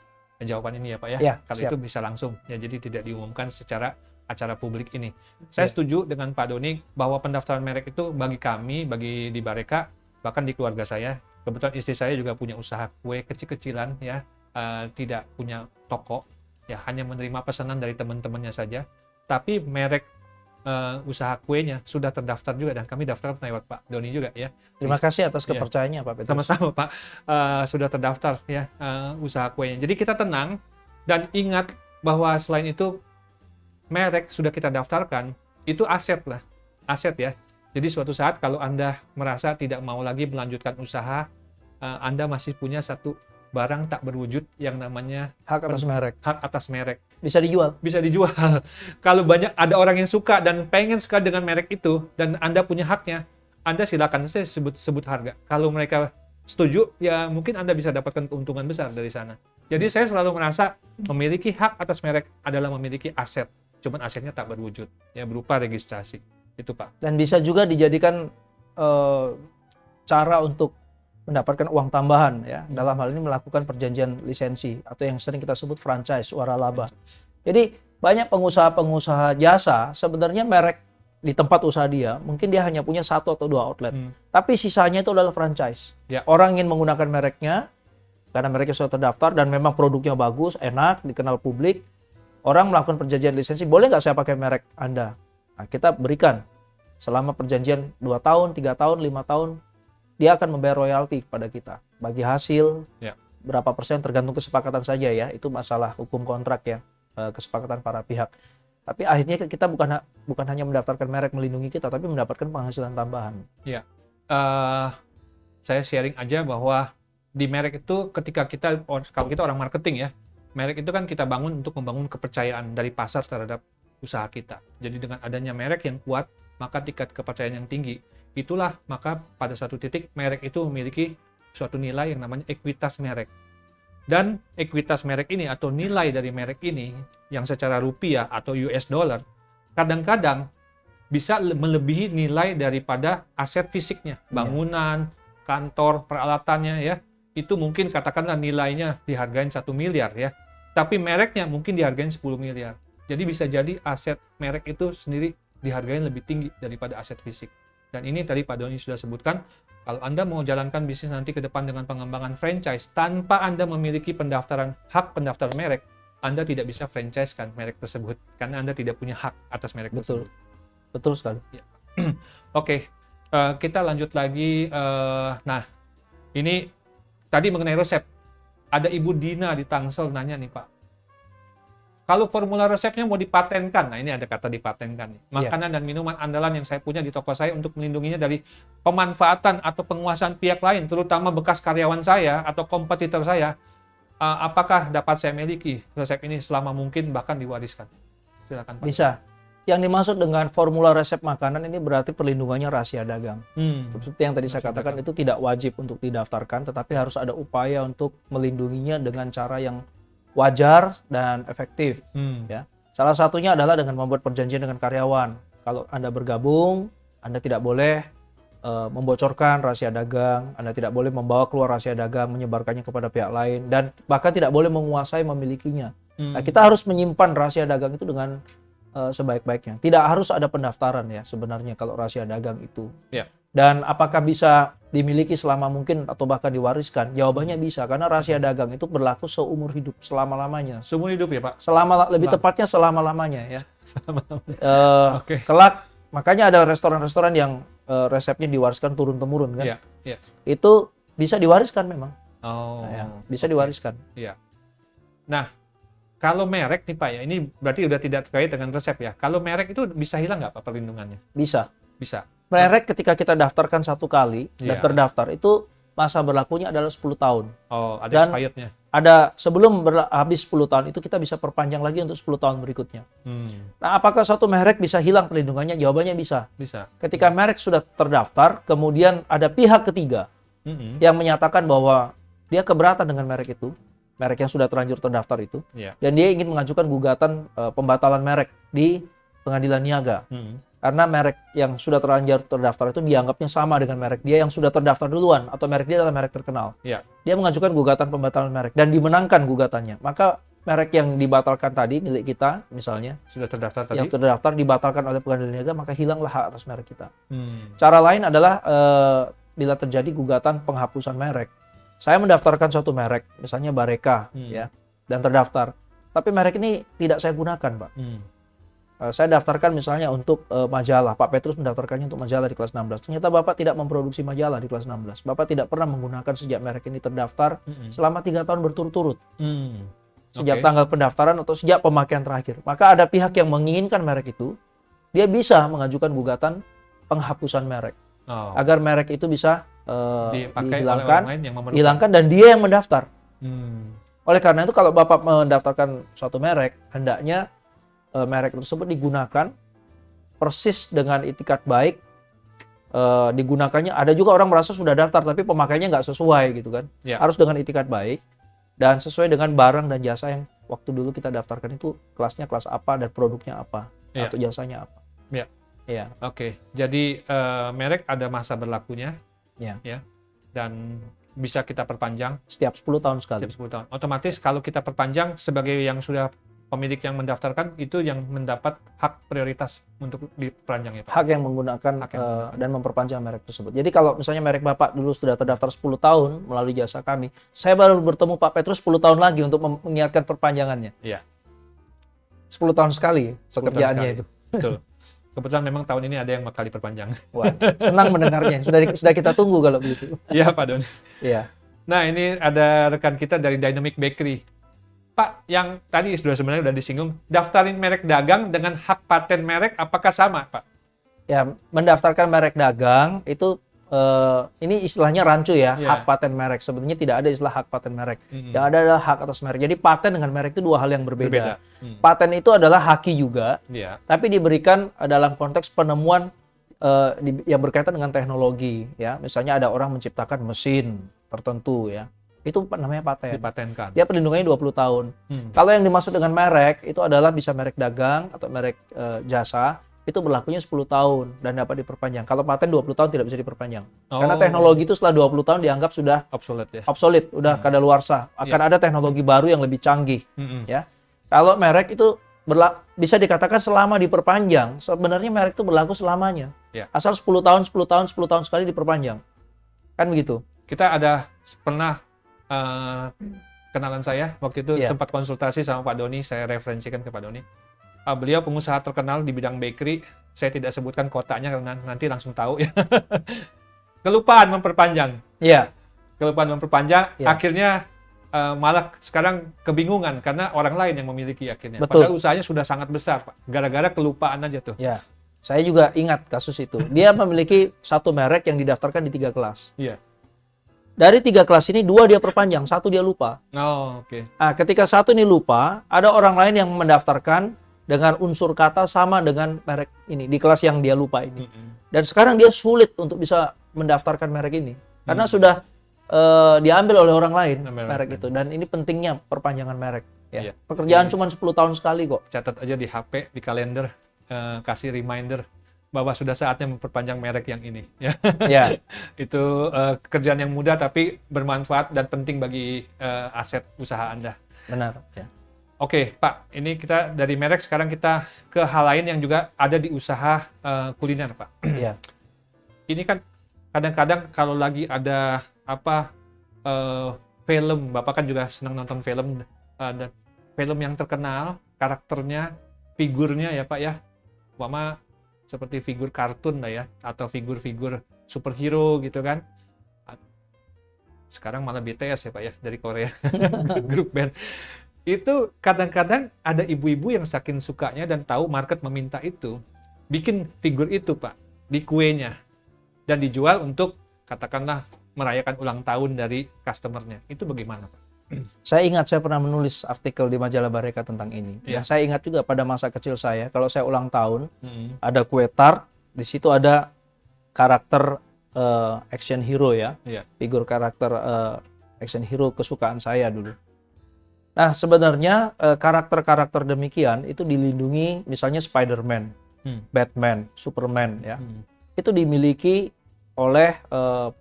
jawaban ini ya Pak ya. Kalau siap. itu bisa langsung ya, jadi tidak diumumkan secara acara publik ini. Saya setuju dengan Pak Doni bahwa pendaftaran merek itu bagi kami, bagi di Bareka, bahkan di keluarga saya, kebetulan istri saya juga punya usaha kue kecil-kecilan ya, tidak punya toko ya, hanya menerima pesanan dari teman-temannya saja. Tapi merek usaha kuenya sudah terdaftar juga, dan kami daftar lewat Pak Doni juga ya. Terima kasih atas kepercayaannya Pak Petrus. Sama-sama Pak, sudah terdaftar ya usaha kuenya. Jadi kita tenang dan ingat bahwa selain itu merek sudah kita daftarkan, itu aset lah, aset ya. Jadi suatu saat kalau Anda merasa tidak mau lagi melanjutkan usaha, Anda masih punya satu barang tak berwujud yang namanya hak atas merek. Hak atas merek. Bisa dijual. Bisa dijual. Kalau banyak ada orang yang suka dan pengen sekali dengan merek itu dan Anda punya haknya, Anda silakan saya sebut harga. Kalau mereka setuju, ya mungkin Anda bisa dapatkan keuntungan besar dari sana. Jadi saya selalu merasa memiliki hak atas merek adalah memiliki aset. Cuman asetnya tak berwujud, ya berupa registrasi. Itu Pak. Dan bisa juga dijadikan cara untuk mendapatkan uang tambahan ya. Dalam hal ini melakukan perjanjian lisensi atau yang sering kita sebut franchise waralaba. Jadi banyak pengusaha-pengusaha jasa sebenarnya merek di tempat usaha dia, mungkin dia hanya punya 1 atau 2 outlet. Tapi sisanya itu adalah franchise. Ya. Orang ingin menggunakan mereknya karena mereknya sudah terdaftar dan memang produknya bagus, enak, dikenal publik. Orang melakukan perjanjian lisensi, boleh nggak saya pakai merek Anda? Nah, kita berikan selama perjanjian 2 tahun, 3 tahun, 5 tahun, dia akan membayar royalti kepada kita. Bagi hasil, berapa persen tergantung kesepakatan saja ya, itu masalah hukum kontrak ya, kesepakatan para pihak. Tapi akhirnya kita bukan hanya mendaftarkan merek melindungi kita, tapi mendapatkan penghasilan tambahan. Ya, saya sharing aja bahwa di merek itu ketika kalau kita orang marketing ya, merek itu kan kita bangun untuk membangun kepercayaan dari pasar terhadap usaha kita. Jadi dengan adanya merek yang kuat, maka tingkat kepercayaan yang tinggi. Itulah maka pada satu titik merek itu memiliki suatu nilai yang namanya ekuitas merek. Dan ekuitas merek ini atau nilai dari merek ini yang secara rupiah atau US dollar kadang-kadang bisa melebihi nilai daripada aset fisiknya, bangunan, kantor, peralatannya ya. Itu mungkin katakanlah nilainya dihargain 1 miliar ya. Tapi mereknya mungkin dihargain 10 miliar. Jadi bisa jadi aset merek itu sendiri dihargain lebih tinggi daripada aset fisik. Dan ini tadi Pak Doni sudah sebutkan, kalau Anda mau jalankan bisnis nanti ke depan dengan pengembangan franchise, tanpa Anda memiliki hak pendaftaran merek, Anda tidak bisa franchise-kan merek tersebut, karena Anda tidak punya hak atas merek tersebut. Betul sekali. Ya. Oke, kita lanjut lagi. Nah, ini tadi mengenai resep. Ada Ibu Dina di Tangsel nanya nih Pak, kalau formula resepnya mau dipatenkan, nah ini ada kata dipatenkan nih. Makanan dan minuman andalan yang saya punya di toko saya untuk melindunginya dari pemanfaatan atau penguasaan pihak lain, terutama bekas karyawan saya atau kompetitor saya, apakah dapat saya miliki resep ini selama mungkin bahkan diwariskan? Silakan Pak. Bisa. Yang dimaksud dengan formula resep makanan ini berarti perlindungannya rahasia dagang. Seperti yang tadi saya katakan, itu tidak wajib untuk didaftarkan, tetapi harus ada upaya untuk melindunginya dengan cara yang wajar dan efektif. Ya. Salah satunya adalah dengan membuat perjanjian dengan karyawan. Kalau Anda bergabung, Anda tidak boleh membocorkan rahasia dagang, Anda tidak boleh membawa keluar rahasia dagang, menyebarkannya kepada pihak lain, dan bahkan tidak boleh menguasai memilikinya. Nah, kita harus menyimpan rahasia dagang itu dengan sebaik-baiknya. Tidak harus ada pendaftaran ya sebenarnya kalau rahasia dagang itu. Ya. Dan apakah bisa dimiliki selama mungkin atau bahkan diwariskan? Jawabannya bisa, karena rahasia dagang itu berlaku seumur hidup, selama-lamanya. Seumur hidup ya Pak? Lebih tepatnya selama-lamanya ya. Kelak, makanya ada restoran-restoran yang resepnya diwariskan turun-temurun kan? Iya. Itu bisa diwariskan memang. Bisa diwariskan. Iya. Nah, kalau merek nih Pak ya, ini berarti udah tidak terkait dengan resep ya. Kalau merek itu bisa hilang nggak Pak perlindungannya? Bisa. Merek ketika kita daftarkan 1 kali dan terdaftar, itu masa berlakunya adalah 10 tahun. Ada dan expirednya. Ada sebelum habis 10 tahun itu kita bisa perpanjang lagi untuk 10 tahun berikutnya. Nah, apakah suatu merek bisa hilang perlindungannya? Jawabannya bisa. Ketika merek sudah terdaftar, kemudian ada pihak ketiga yang menyatakan bahwa dia keberatan dengan merek itu, merek yang sudah terlanjur terdaftar itu, dan dia ingin mengajukan gugatan pembatalan merek di pengadilan niaga. Karena merek yang sudah terlanjur terdaftar itu dianggapnya sama dengan merek dia yang sudah terdaftar duluan, atau merek dia adalah merek terkenal. Dia mengajukan gugatan pembatalan merek dan dimenangkan gugatannya. Maka merek yang dibatalkan tadi, milik kita misalnya, sudah terdaftar tadi, yang terdaftar dibatalkan oleh pengadilan niaga, maka hilanglah hak atas merek kita. Cara lain adalah bila terjadi gugatan penghapusan merek. Saya mendaftarkan suatu merek, misalnya Bareka, ya, dan terdaftar. Tapi merek ini tidak saya gunakan, Pak. Saya daftarkan misalnya untuk majalah. Pak Petrus mendaftarkannya untuk majalah di kelas 16. Ternyata Bapak tidak memproduksi majalah di kelas 16. Bapak tidak pernah menggunakan sejak merek ini terdaftar selama 3 tahun berturut-turut. Sejak tanggal pendaftaran atau sejak pemakaian terakhir. Maka ada pihak yang menginginkan merek itu, dia bisa mengajukan gugatan penghapusan merek. Agar merek itu bisa dihilangkan dan dia yang mendaftar. Oleh karena itu kalau Bapak mendaftarkan suatu merek, hendaknya merek tersebut digunakan persis dengan itikat baik. Digunakannya, ada juga orang merasa sudah daftar tapi pemakaiannya nggak sesuai gitu kan. Harus dengan itikat baik dan sesuai dengan barang dan jasa yang waktu dulu kita daftarkan itu kelasnya kelas apa dan produknya apa atau jasanya apa. Oke, jadi merek ada masa berlakunya. dan bisa kita perpanjang Setiap 10 tahun sekali. setiap 10 tahun. Otomatis kalau kita perpanjang sebagai yang sudah pemilik yang mendaftarkan itu yang mendapat hak prioritas untuk diperpanjang ya Pak. Hak yang menggunakan Hak yang menggunakan. dan memperpanjang merek tersebut. Jadi kalau misalnya merek Bapak dulu sudah terdaftar 10 tahun melalui jasa kami, saya baru bertemu Pak Petrus 10 tahun lagi untuk mengingatkan perpanjangannya. Iya. 10 tahun sekali 10 tahun pekerjaannya sekali. itu. Betul. Kebetulan memang tahun ini ada yang bakal diperpanjang. Wah, senang mendengarnya. Sudah kita tunggu kalau begitu. Iya Pak Doni. Iya. Nah ini ada rekan kita dari Dynamic Bakery. Pak, yang tadi sebenarnya sudah disinggung, daftarin merek dagang dengan hak paten merek apakah sama Pak? Ya, mendaftarkan merek dagang itu ini istilahnya rancu ya, Iya. hak paten merek. Sebenarnya tidak ada istilah hak paten merek. Yang ada adalah hak atas merek. Jadi paten dengan merek itu dua hal yang berbeda. Paten itu adalah haki juga, Iya. tapi diberikan dalam konteks penemuan yang berkaitan dengan teknologi. Ya, misalnya ada orang menciptakan mesin tertentu ya, itu namanya paten. Dipatenkan. Dia perlindungannya 20 tahun. Kalau yang dimaksud dengan merek itu adalah bisa merek dagang atau merek jasa, itu berlakunya 10 tahun dan dapat diperpanjang. Kalau paten 20 tahun tidak bisa diperpanjang. Karena teknologi itu setelah 20 tahun dianggap sudah Obsolete ya. obsolete, udah kadaluarsa. Akan ada teknologi baru yang lebih canggih, ya. Kalau merek itu bisa dikatakan selama diperpanjang, sebenarnya merek itu berlaku selamanya. Ya. Asal 10 tahun, 10 tahun, 10 tahun sekali diperpanjang. Kan begitu? Kita ada pernah kenalan saya waktu itu Iya. sempat konsultasi sama Pak Doni, saya referensikan ke Pak Doni. Beliau pengusaha terkenal di bidang bakery, saya tidak sebutkan kotanya karena nanti langsung tahu ya. Kelupaan memperpanjang. Iya. Kelupaan memperpanjang, Iya. akhirnya malah sekarang kebingungan karena orang lain yang memiliki akhirnya. Betul. Padahal usahanya sudah sangat besar, Pak. Gara-gara kelupaan aja tuh. Ya, saya juga ingat kasus itu. Dia memiliki satu merek yang didaftarkan di 3 kelas. Iya. Dari 3 kelas ini 2 dia perpanjang, 1 dia lupa. Oh, oke. Nah, ketika 1 ini lupa, ada orang lain yang mendaftarkan dengan unsur kata sama dengan merek ini di kelas yang dia lupa ini. Dan sekarang dia sulit untuk bisa mendaftarkan merek ini karena sudah diambil oleh orang lain merek itu. Dan ini pentingnya perpanjangan merek. Ya. Iya. Pekerjaan cuma 10 tahun sekali kok. Catat aja di HP, di kalender, kasih reminder bahwa sudah saatnya memperpanjang merek yang ini. Ya. Ya. Itu kerjaan yang mudah tapi bermanfaat dan penting bagi aset usaha Anda. Benar. Ya. Oke, Pak. Ini kita dari merek, sekarang kita ke hal lain yang juga ada di usaha kuliner, Pak. Ya. Ini kan kadang-kadang kalau lagi ada film, Bapak kan juga senang nonton film, dan film yang terkenal, karakternya, figurnya ya Pak ya, umpama seperti figur kartun lah ya, atau figur-figur superhero gitu kan. Sekarang malah BTS ya Pak ya, dari Korea, grup band. Itu kadang-kadang ada ibu-ibu yang saking sukanya dan tahu market meminta itu, bikin figur itu Pak, di kuenya, dan dijual untuk katakanlah merayakan ulang tahun dari customernya. Itu bagaimana Pak? Saya ingat saya pernah menulis artikel di majalah Bareka tentang ini. Ya. Dan saya ingat juga pada masa kecil saya, kalau saya ulang tahun, ada kue tart, di situ ada karakter action hero ya, Iya. figur karakter action hero kesukaan saya dulu. Nah sebenarnya karakter-karakter demikian itu dilindungi, misalnya Spider-Man, Batman, Superman ya, itu dimiliki oleh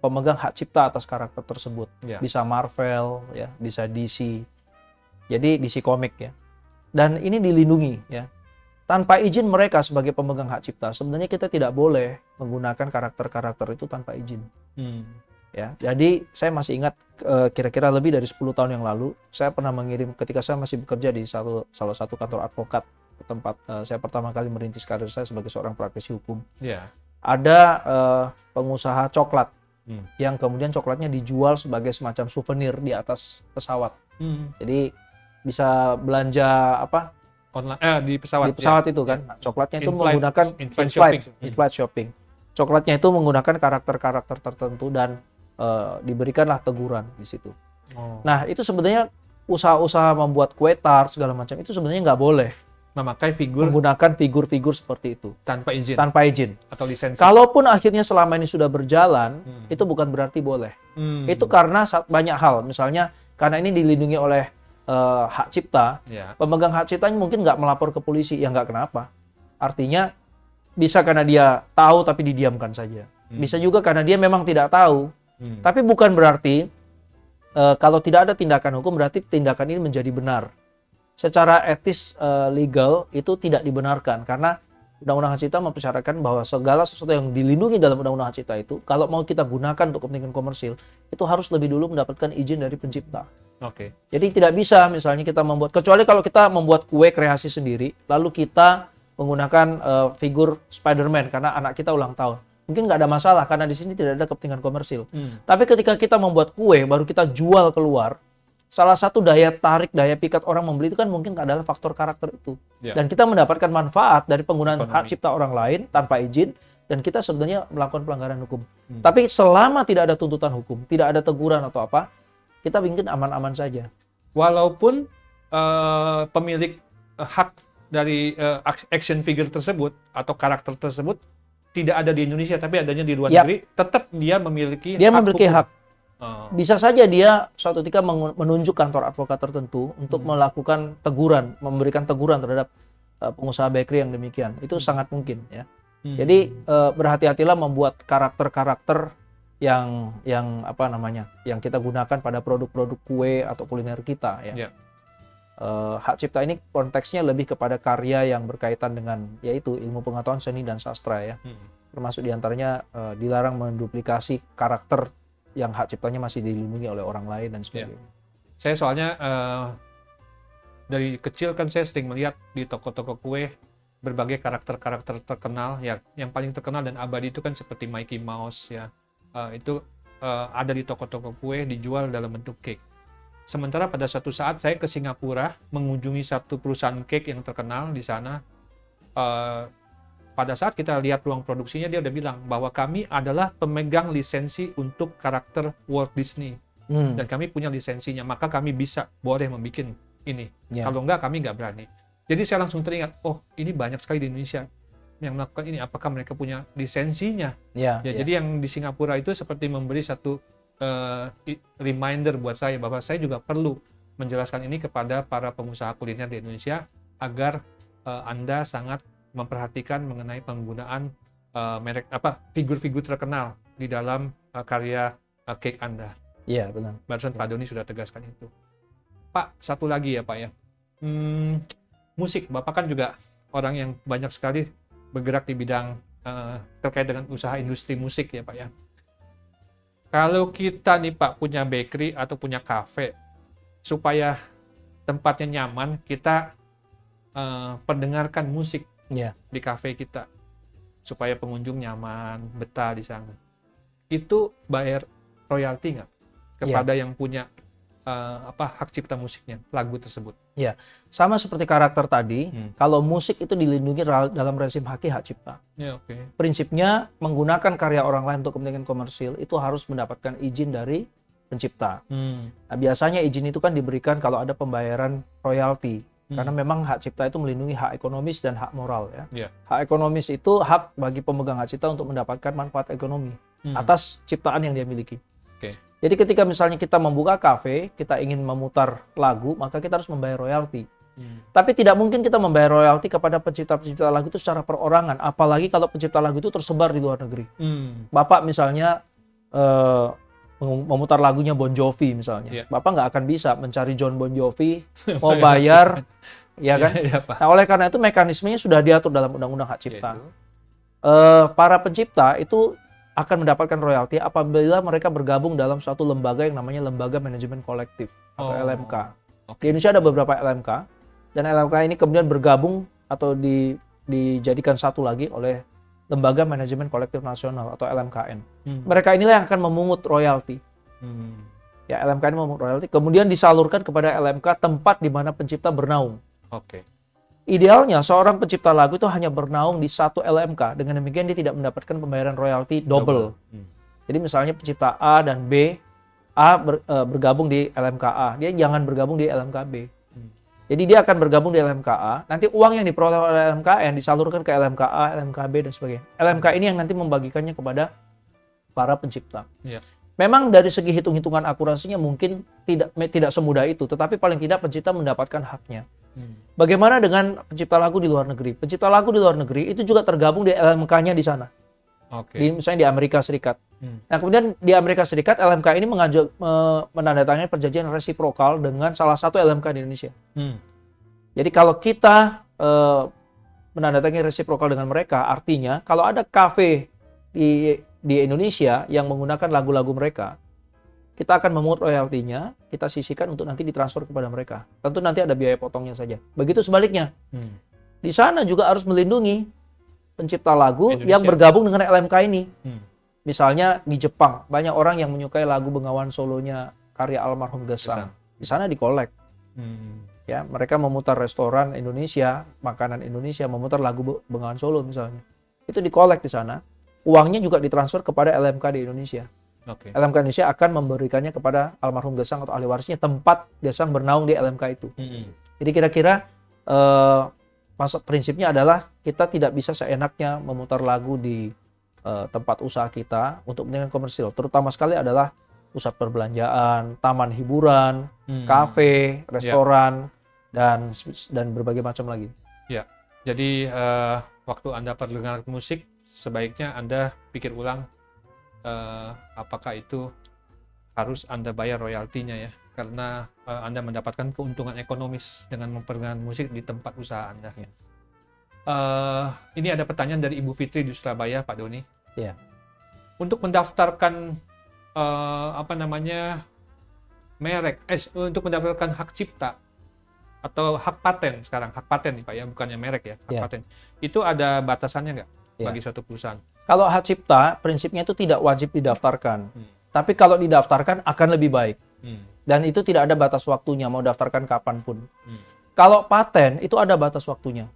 pemegang hak cipta atas karakter tersebut. Ya. Bisa Marvel ya, bisa DC. Jadi DC Comic ya. Dan ini dilindungi ya. Tanpa izin mereka sebagai pemegang hak cipta, sebenarnya kita tidak boleh menggunakan karakter-karakter itu tanpa izin. Ya. Jadi saya masih ingat kira-kira lebih dari 10 tahun yang lalu, saya pernah mengirim ketika saya masih bekerja di salah satu kantor advokat, tempat saya pertama kali merintis karir saya sebagai seorang praktisi hukum. Ya. Ada pengusaha coklat yang kemudian coklatnya dijual sebagai semacam souvenir di atas pesawat. Jadi bisa belanja apa Online, di pesawat. di pesawat ya. itu kan. Nah, coklatnya itu In-flight- menggunakan in-flight in-flight shopping. Coklatnya itu menggunakan karakter-karakter tertentu dan diberikanlah teguran di situ. Oh. Nah itu sebenarnya usaha-usaha membuat kue tart segala macam itu sebenarnya nggak boleh Memakai figur menggunakan figur-figur seperti itu tanpa izin tanpa izin. atau lisensi. Kalaupun akhirnya selama ini sudah berjalan, itu bukan berarti boleh. Itu karena banyak hal. Misalnya karena ini dilindungi oleh hak cipta, Ya. pemegang hak ciptanya mungkin nggak melapor ke polisi, ya nggak kenapa. Artinya bisa karena dia tahu tapi didiamkan saja. Bisa juga karena dia memang tidak tahu, Tapi bukan berarti kalau tidak ada tindakan hukum berarti tindakan ini menjadi benar. Secara etis legal itu tidak dibenarkan karena Undang-Undang Hak Cipta mempersyaratkan bahwa segala sesuatu yang dilindungi dalam Undang-Undang Hak Cipta itu kalau mau kita gunakan untuk kepentingan komersil itu harus lebih dulu mendapatkan izin dari pencipta. Oke. Jadi tidak bisa misalnya kita membuat, kecuali kalau kita membuat kue kreasi sendiri lalu kita menggunakan figur Spider-Man karena anak kita ulang tahun. Mungkin nggak ada masalah karena di sini tidak ada kepentingan komersil. Tapi ketika kita membuat kue baru kita jual keluar, salah satu daya tarik, daya pikat orang membeli itu kan mungkin adalah faktor karakter itu. Dan kita mendapatkan manfaat dari penggunaan hak cipta orang lain tanpa izin dan kita sebenarnya melakukan pelanggaran hukum. Tapi selama tidak ada tuntutan hukum, tidak ada teguran atau apa, kita mungkin aman-aman saja. Walaupun pemilik hak dari action figure tersebut atau karakter tersebut tidak ada di Indonesia tapi adanya di luar negeri, tetap dia memiliki hak. Bisa saja dia suatu ketika menunjuk kantor advokat tertentu untuk melakukan teguran, memberikan teguran terhadap pengusaha bakery yang demikian. Itu sangat mungkin ya. Jadi berhati-hatilah membuat karakter-karakter yang apa namanya, yang kita gunakan pada produk-produk kue atau kuliner kita ya. Hak cipta ini konteksnya lebih kepada karya yang berkaitan dengan yaitu ilmu pengetahuan seni dan sastra ya. Termasuk diantaranya dilarang menduplikasi karakter yang hak ciptanya masih dilindungi oleh orang lain dan sebagainya. Saya soalnya dari kecil kan saya sering melihat di toko-toko kue berbagai karakter-karakter terkenal yang paling terkenal dan abadi itu kan seperti Mickey Mouse ya. Itu ada di toko-toko kue dijual dalam bentuk cake. Sementara pada suatu saat saya ke Singapura mengunjungi satu perusahaan cake yang terkenal di sana. Pada saat kita lihat ruang produksinya dia udah bilang bahwa kami adalah pemegang lisensi untuk karakter Walt Disney dan kami punya lisensinya, maka kami boleh membuat ini. Kalau enggak kami nggak berani. Jadi saya langsung teringat, oh ini banyak sekali di Indonesia yang melakukan ini. Apakah mereka punya lisensinya? Jadi yang di Singapura itu seperti memberi satu reminder buat saya bahwa saya juga perlu menjelaskan ini kepada para pengusaha kuliner di Indonesia agar Anda sangat memperhatikan mengenai penggunaan figur-figur terkenal di dalam karya cake Anda. Iya, benar. Barusan Pak Doni sudah tegaskan itu. Pak, satu lagi ya Pak ya. Musik, Bapak kan juga orang yang banyak sekali bergerak di bidang terkait dengan usaha industri musik ya Pak ya. Kalau kita nih Pak punya bakery atau punya cafe, supaya tempatnya nyaman, kita perdengarkan musik di cafe kita, supaya pengunjung nyaman, betah di sana. Itu bayar royalti nggak kepada yang punya hak cipta musiknya, lagu tersebut? Ya, sama seperti karakter tadi, kalau musik itu dilindungi dalam rezim hak cipta. Prinsipnya menggunakan karya orang lain untuk kepentingan komersil itu harus mendapatkan izin dari pencipta. Nah, biasanya izin itu kan diberikan kalau ada pembayaran royalti, karena memang hak cipta itu melindungi hak ekonomis dan hak moral ya. Hak ekonomis itu hak bagi pemegang hak cipta untuk mendapatkan manfaat ekonomi atas ciptaan yang dia miliki. Jadi ketika misalnya kita membuka kafe, kita ingin memutar lagu, maka kita harus membayar royalti. Tapi tidak mungkin kita membayar royalti kepada pencipta-pencipta lagu itu secara perorangan, apalagi kalau pencipta lagu itu tersebar di luar negeri. Bapak misalnya memutar lagunya Bon Jovi misalnya, Bapak nggak akan bisa mencari John Bon Jovi, mau bayar, ya kan? Nah, oleh karena itu mekanismenya sudah diatur dalam Undang-Undang Hak Cipta. Para pencipta itu akan mendapatkan royalti apabila mereka bergabung dalam suatu lembaga yang namanya Lembaga Manajemen Kolektif atau LMK. Di Indonesia ada beberapa LMK dan LMK ini kemudian bergabung atau dijadikan satu lagi oleh Lembaga Manajemen Kolektif Nasional atau LMKN. Mereka inilah yang akan memungut royalti. Ya, LMK ini memungut royalti kemudian disalurkan kepada LMK tempat di mana pencipta bernaung. Idealnya seorang pencipta lagu itu hanya bernaung di satu LMK, dengan demikian dia tidak mendapatkan pembayaran royalti double. Jadi misalnya pencipta A dan B, bergabung di LMK A, dia jangan bergabung di LMK B. Jadi dia akan bergabung di LMK A, nanti uang yang diperoleh oleh LMKN disalurkan ke LMK A, LMK B dan sebagainya. LMK ini yang nanti membagikannya kepada para pencipta. Memang dari segi hitung-hitungan akurasinya mungkin tidak semudah itu, tetapi paling tidak pencipta mendapatkan haknya. Bagaimana dengan pencipta lagu di luar negeri? Pencipta lagu di luar negeri itu juga tergabung di LMK-nya di sana. Misalnya di Amerika Serikat. Nah, kemudian di Amerika Serikat LMK ini menandatangani perjanjian resiprokal dengan salah satu LMK di Indonesia. Jadi kalau kita menandatangani resiprokal dengan mereka, artinya kalau ada kafe di Indonesia yang menggunakan lagu-lagu mereka, kita akan memungut royaltinya, kita sisihkan untuk nanti ditransfer kepada mereka. Tentu nanti ada biaya potongnya saja. Begitu sebaliknya. Di sana juga harus melindungi pencipta lagu Indonesia yang bergabung dengan LMK ini. Misalnya di Jepang, banyak orang yang menyukai lagu Bengawan Solonya karya almarhum Gesang. Di sana dikolek. Ya, mereka memutar restoran Indonesia, makanan Indonesia, memutar lagu Bengawan Solo misalnya. Itu dikolek di sana. Uangnya juga ditransfer kepada LMK di Indonesia. LMK Indonesia akan memberikannya kepada almarhum Gesang atau ahli warisnya tempat Gesang bernaung di LMK itu. Jadi kira-kira prinsipnya adalah kita tidak bisa seenaknya memutar lagu di tempat usaha kita untuk kepentingan komersil. Terutama sekali adalah pusat perbelanjaan, taman hiburan, kafe, restoran, dan berbagai macam lagi. Ya, jadi waktu Anda mendengar musik, sebaiknya Anda pikir ulang apakah itu harus Anda bayar royaltinya ya, karena Anda mendapatkan keuntungan ekonomis dengan memperdengarkan musik di tempat usaha Anda. Ya. Ini ada pertanyaan dari Ibu Fitri di Surabaya, Pak Doni. Ya. Untuk mendaftarkan merek, untuk mendapatkan hak cipta atau hak paten sekarang, hak paten nih Pak ya, bukannya merek ya, hak paten. Itu ada batasannya nggak bagi suatu perusahaan? Kalau hak cipta, prinsipnya itu tidak wajib didaftarkan. Tapi kalau didaftarkan akan lebih baik. Dan itu tidak ada batas waktunya, mau daftarkan kapanpun. Kalau paten, itu ada batas waktunya.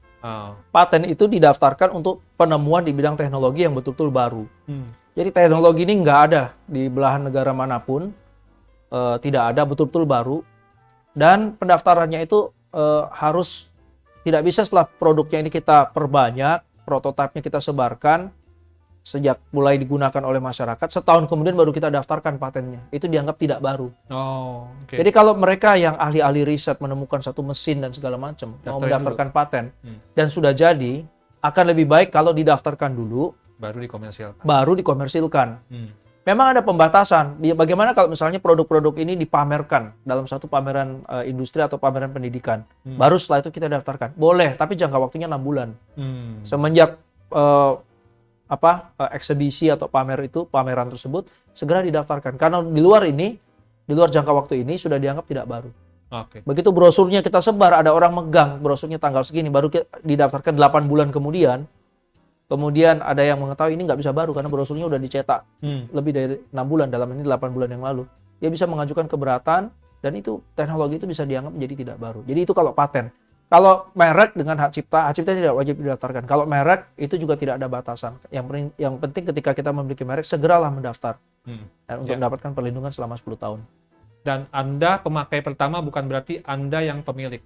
Paten itu didaftarkan untuk penemuan di bidang teknologi yang betul-betul baru. Jadi teknologi ini nggak ada di belahan negara manapun. Tidak ada, betul-betul baru. Dan pendaftarannya itu harus tidak bisa setelah produknya ini kita perbanyak, prototipenya kita sebarkan, sejak mulai digunakan oleh masyarakat, setahun kemudian baru kita daftarkan patennya. Itu dianggap tidak baru. Jadi kalau mereka yang ahli-ahli riset menemukan satu mesin dan segala macam, mau mendaftarkan paten, dan sudah jadi, akan lebih baik kalau didaftarkan dulu, baru dikomersilkan. Memang ada pembatasan. Bagaimana kalau misalnya produk-produk ini dipamerkan dalam satu pameran industri atau pameran pendidikan. Baru setelah itu kita daftarkan. Boleh, tapi jangka waktunya 6 bulan. Semenjak eksebisi atau pameran tersebut segera didaftarkan. Karena di luar jangka waktu ini sudah dianggap tidak baru. Begitu brosurnya kita sebar, ada orang megang brosurnya tanggal segini, baru didaftarkan 8 bulan kemudian ada yang mengetahui ini nggak bisa baru karena brosurnya udah dicetak lebih dari 6 bulan, dalam ini 8 bulan yang lalu. Dia bisa mengajukan keberatan dan itu teknologi itu bisa dianggap menjadi tidak baru. Jadi itu kalau paten. Kalau merek dengan hak cipta tidak wajib didaftarkan. Kalau merek itu juga tidak ada batasan. Yang penting ketika kita memiliki merek, segeralah mendaftar. Dan untuk mendapatkan perlindungan selama 10 tahun. Dan Anda pemakai pertama bukan berarti Anda yang pemilik.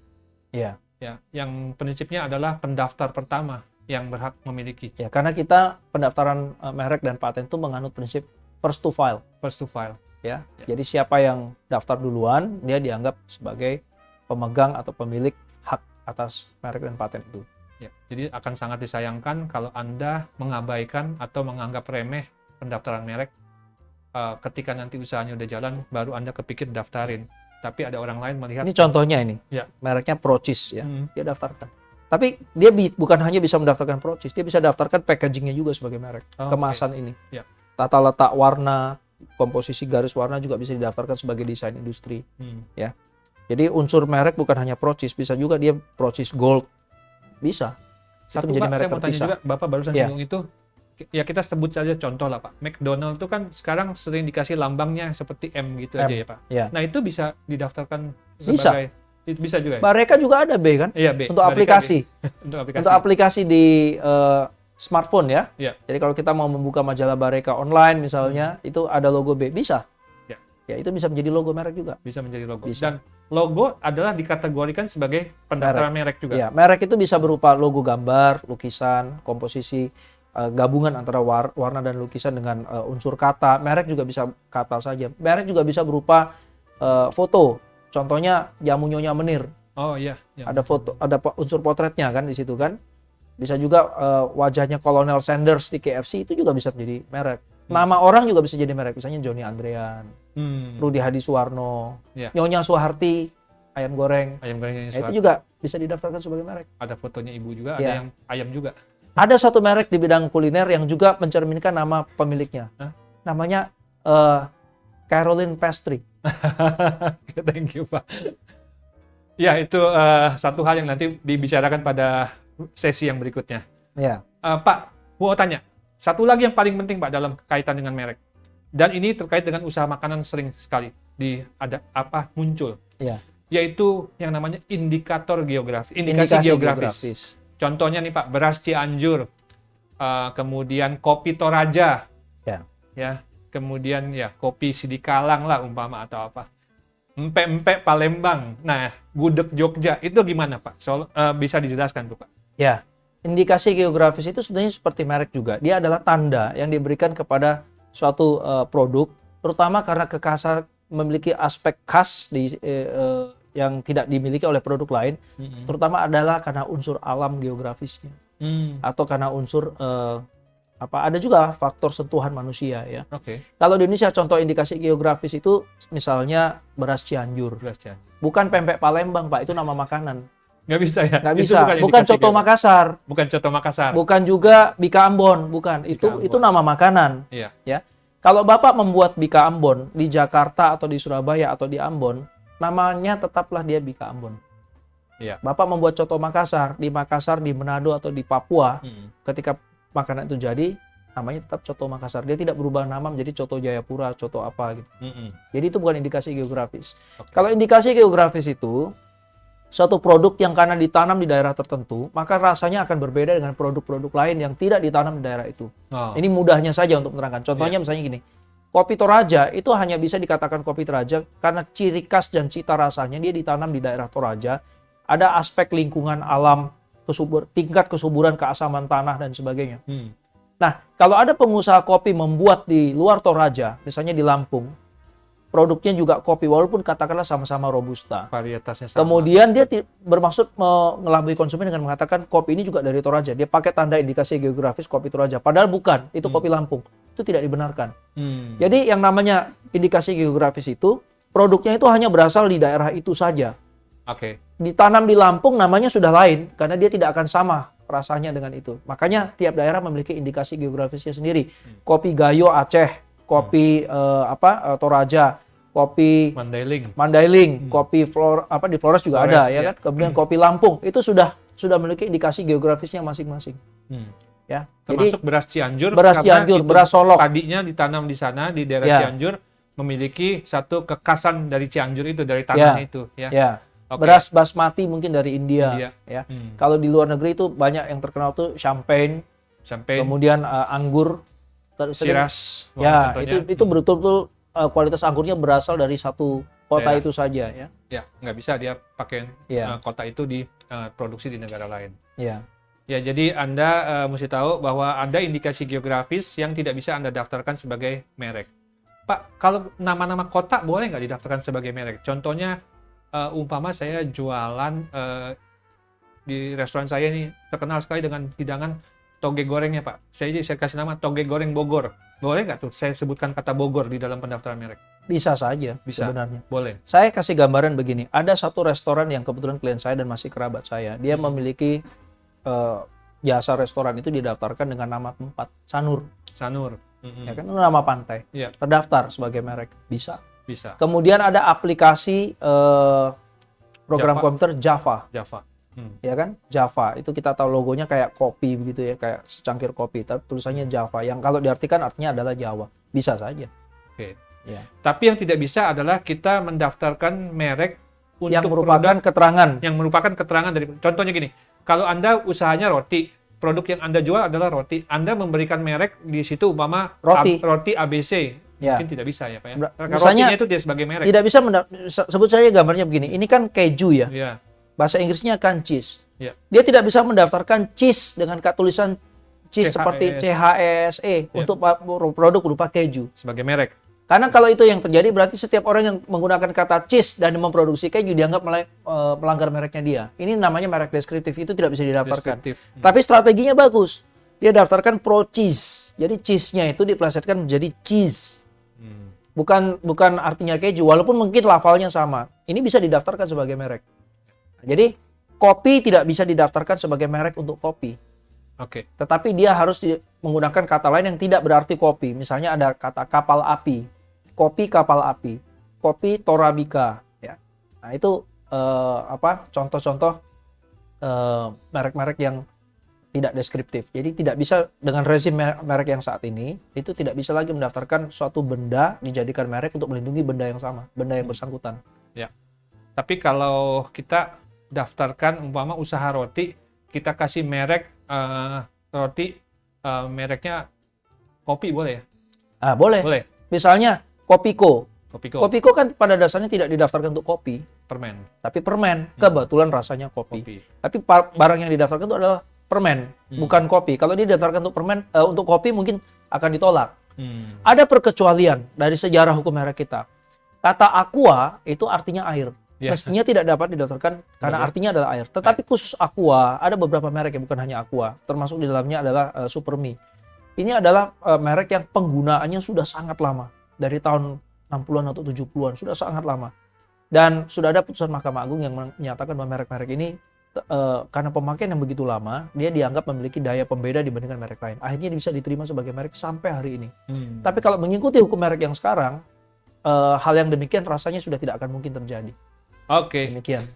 Iya. Ya, yang prinsipnya adalah pendaftar pertama yang berhak memiliki. Ya, karena kita pendaftaran merek dan paten itu menganut prinsip first to file. First to file. Ya. Jadi siapa yang daftar duluan, dia dianggap sebagai pemegang atau pemilik hak atas merek dan paten itu. Ya, jadi akan sangat disayangkan kalau Anda mengabaikan atau menganggap remeh pendaftaran merek ketika nanti usahanya udah jalan, baru Anda kepikir daftarin. Tapi ada orang lain melihat. Ini contohnya ini, mereknya Procis ya, dia daftarkan. Tapi dia bukan hanya bisa mendaftarkan Procis, dia bisa daftarkan packagingnya juga sebagai merek, kemasan ini. Tata letak warna, komposisi garis warna juga bisa didaftarkan sebagai desain industri. Ya. Jadi unsur merek bukan hanya Procis, bisa juga dia Procis Gold, bisa. Satu Pak, saya mau tanya juga, Bapak barusan singgung itu, ya kita sebut saja contoh lah Pak, McDonald itu kan sekarang sering dikasih lambangnya seperti M gitu aja ya Pak. Nah itu bisa didaftarkan sebagai, bisa juga ya? Bareka juga ada B kan? Iya, B. Untuk aplikasi. Untuk aplikasi di smartphone ya. Jadi kalau kita mau membuka majalah Bareka online misalnya, itu ada logo B, bisa. Ya itu bisa menjadi logo merek juga. Bisa menjadi logo. Bisa. Dan logo adalah dikategorikan sebagai pendaftaran merek juga. Ya, merek itu bisa berupa logo gambar, lukisan, komposisi, gabungan antara warna dan lukisan dengan unsur kata. Merek juga bisa kata saja. Merek juga bisa berupa foto. Contohnya jamu Nyonya Menir. Oh iya. Ada foto, ada unsur potretnya kan di situ kan. Bisa juga wajahnya Kolonel Sanders di KFC, itu juga bisa menjadi merek. Nama orang juga bisa jadi merek. Misalnya Johnny Andrean, Hmm. Rudi Hadisuwarno, Ya. Nyonya Suharti, ayam goreng. Ayam goreng Nah, itu juga bisa didaftarkan sebagai merek. ada fotonya ibu juga, Ya. ada yang ayam juga. Ada satu merek di bidang kuliner yang juga mencerminkan nama pemiliknya. Hah? Namanya Caroline Pastry. Thank you, Pak. Ya, itu satu hal yang nanti dibicarakan pada sesi yang berikutnya. Ya. Pak, mau tanya, satu lagi yang paling penting Pak dalam kaitan dengan merek. Dan ini terkait dengan usaha makanan sering sekali muncul. Ya. Yaitu yang namanya indikator geografis, indikasi geografis. Contohnya nih Pak, beras Cianjur, kemudian kopi Toraja, ya, kemudian ya kopi Sidikalang lah umpama atau apa, empek-empek Palembang, nah gudeg Jogja, itu gimana Pak? Bisa dijelaskan tuh Pak? Ya, indikasi geografis itu sebenarnya seperti merek juga. Dia adalah tanda yang diberikan kepada suatu produk, terutama karena kekhasan memiliki aspek khas yang tidak dimiliki oleh produk lain, terutama adalah karena unsur alam geografisnya, atau karena unsur ada juga faktor sentuhan manusia ya. Oke. Kalau di Indonesia contoh indikasi geografis itu misalnya beras Cianjur, bukan pempek Palembang Pak, itu nama makanan. Nggak bisa ya? Nggak Itu bisa. Bukan coto Makassar. Bukan coto Makassar. Bukan juga Bika Ambon, bukan. Itu nama makanan. Iya. Ya. Kalau Bapak membuat Bika Ambon di Jakarta atau di Surabaya atau di Ambon, namanya tetaplah dia Bika Ambon. Iya. Bapak membuat coto Makassar, di Manado atau di Papua, ketika makanan itu jadi, namanya tetap coto Makassar. Dia tidak berubah nama menjadi coto Jayapura, coto apa gitu. Jadi itu bukan indikasi geografis. Okay. Kalau indikasi geografis itu suatu produk yang karena ditanam di daerah tertentu, maka rasanya akan berbeda dengan produk-produk lain yang tidak ditanam di daerah itu. Oh. Ini mudahnya saja untuk menerangkan. Contohnya misalnya gini, kopi Toraja itu hanya bisa dikatakan kopi Toraja karena ciri khas dan cita rasanya dia ditanam di daerah Toraja. Ada aspek lingkungan alam, tingkat kesuburan keasaman tanah dan sebagainya. Nah, kalau ada pengusaha kopi membuat di luar Toraja, misalnya di Lampung, produknya juga kopi walaupun katakanlah sama-sama robusta. Varietasnya sama. Kemudian dia bermaksud mengelabui konsumen dengan mengatakan kopi ini juga dari Toraja. Dia pakai tanda indikasi geografis kopi Toraja. Padahal bukan, itu kopi Lampung. Itu tidak dibenarkan. Jadi yang namanya indikasi geografis itu, produknya itu hanya berasal di daerah itu saja. Oke. Ditanam di Lampung namanya sudah lain, karena dia tidak akan sama rasanya dengan itu. Makanya tiap daerah memiliki indikasi geografisnya sendiri. Kopi Gayo Aceh, kopi Toraja, kopi Mandailing, kopi di Flores juga Flores, ada ya kan. Kemudian kopi Lampung itu sudah memiliki indikasi geografisnya masing-masing. Ya. Termasuk beras Cianjur, beras Solok. Tadinya ditanam di sana di daerah Cianjur, memiliki satu kekhasan dari Cianjur itu, dari tanahnya itu ya. Okay. Beras basmati mungkin dari India. Ya. Kalau di luar negeri itu banyak yang terkenal tuh champagne. Kemudian anggur, Shiraz. Ya, itu betul-betul kualitas anggurnya berasal dari satu kota itu saja ya. Ya, nggak bisa dia pakai kota itu di produksi di negara lain. Ya. Ya, jadi Anda mesti tahu bahwa ada indikasi geografis yang tidak bisa Anda daftarkan sebagai merek. Pak, kalau nama-nama kota boleh nggak didaftarkan sebagai merek? Contohnya, umpama saya jualan di restoran saya ini terkenal sekali dengan hidangan toge gorengnya Pak. Saya kasih nama toge goreng Bogor. Boleh nggak tuh saya sebutkan kata Bogor di dalam pendaftaran merek? Bisa saja, sebenarnya. Boleh. Saya kasih gambaran begini. Ada satu restoran yang kebetulan klien saya dan masih kerabat saya. Dia memiliki jasa restoran itu didaftarkan dengan nama tempat, Sanur. Ya kan, itu nama pantai. Terdaftar sebagai merek. Bisa. Kemudian ada aplikasi program komputer Java. Ya kan, Java itu kita tahu logonya kayak kopi begitu ya, kayak secangkir kopi, tapi tulisannya Java yang kalau diartikan artinya adalah Jawa. Bisa saja. Oke. Ya. Tapi yang tidak bisa adalah kita mendaftarkan merek untuk yang merupakan keterangan. Yang merupakan keterangan dari, contohnya gini, kalau Anda usahanya roti, produk yang Anda jual adalah roti, Anda memberikan merek di situ umpama roti ABC. Mungkin tidak bisa ya Pak ya. Misalnya, rotinya itu dia sebagai merek. Tidak bisa sebut saja gambarnya begini. Ini kan keju ya. Bahasa Inggrisnya kan cheese. Dia tidak bisa mendaftarkan cheese dengan tulisan cheese seperti CHESE untuk produk berupa keju sebagai merek. Karena kalau itu yang terjadi berarti setiap orang yang menggunakan kata cheese dan memproduksi keju dianggap melanggar mereknya dia. Ini namanya merek deskriptif, itu tidak bisa didaftarkan. Tapi strateginya bagus. Dia daftarkan Pro Cheese. Jadi cheese-nya itu diplesetkan menjadi cheese. Bukan artinya keju, walaupun mungkin lafalnya sama. Ini bisa didaftarkan sebagai merek. Jadi kopi tidak bisa didaftarkan sebagai merek untuk kopi. Oke. Tetapi dia harus menggunakan kata lain yang tidak berarti kopi. Misalnya ada kata kapal api, kopi kapal api, kopi Torabika. Ya. Nah itu contoh-contoh merek-merek yang tidak deskriptif. Jadi tidak bisa dengan rezim merek yang saat ini, itu tidak bisa lagi mendaftarkan suatu benda dijadikan merek untuk melindungi benda yang sama, benda yang bersangkutan. Ya. Tapi kalau kita daftarkan umpama usaha roti, kita kasih merek roti, mereknya kopi boleh ya? Boleh. Boleh. Misalnya Kopiko. Kopiko. Kopiko kan pada dasarnya tidak didaftarkan untuk kopi, Permen. tapi permen. Kebetulan rasanya kopi. Tapi barang yang didaftarkan itu adalah permen, bukan kopi. Kalau dia didaftarkan untuk permen, untuk kopi mungkin akan ditolak. Ada perkecualian dari sejarah hukum merek kita. Kata aqua itu artinya air. Mestinya tidak dapat didaftarkan karena artinya adalah air. Tetapi khusus aqua, ada beberapa merek yang bukan hanya aqua, termasuk di dalamnya adalah Supermi. Ini adalah merek yang penggunaannya sudah sangat lama, dari tahun 60-an atau 70-an, sudah sangat lama. Dan sudah ada putusan Mahkamah Agung yang menyatakan bahwa merek-merek ini karena pemakaian yang begitu lama, dia dianggap memiliki daya pembeda dibandingkan merek lain. Akhirnya bisa diterima sebagai merek sampai hari ini. Tapi kalau mengikuti hukum merek yang sekarang, hal yang demikian rasanya sudah tidak akan mungkin terjadi. Oke. Demikian.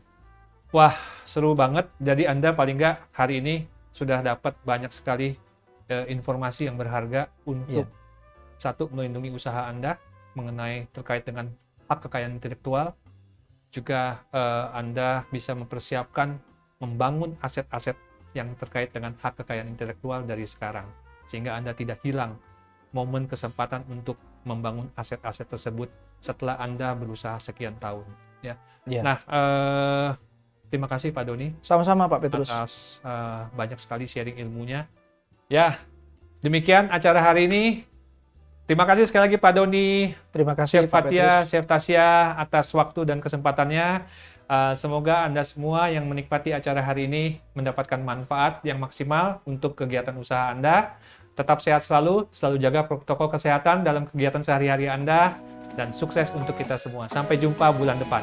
Wah, seru banget. Jadi Anda paling nggak hari ini sudah dapat banyak sekali informasi yang berharga untuk satu, melindungi usaha Anda mengenai terkait dengan hak kekayaan intelektual. Juga Anda bisa mempersiapkan membangun aset-aset yang terkait dengan hak kekayaan intelektual dari sekarang. Sehingga Anda tidak hilang momen kesempatan untuk membangun aset-aset tersebut setelah Anda berusaha sekian tahun. Ya. Nah, terima kasih Pak Doni. Sama-sama Pak Petrus. Atas banyak sekali sharing ilmunya. Ya, demikian acara hari ini. Terima kasih sekali lagi Pak Doni. Terima kasih Chef Fathia, Chef Tasya atas waktu dan kesempatannya. Semoga Anda semua yang menikmati acara hari ini mendapatkan manfaat yang maksimal untuk kegiatan usaha Anda. Tetap sehat selalu jaga protokol kesehatan dalam kegiatan sehari-hari Anda, dan sukses untuk kita semua. Sampai jumpa bulan depan.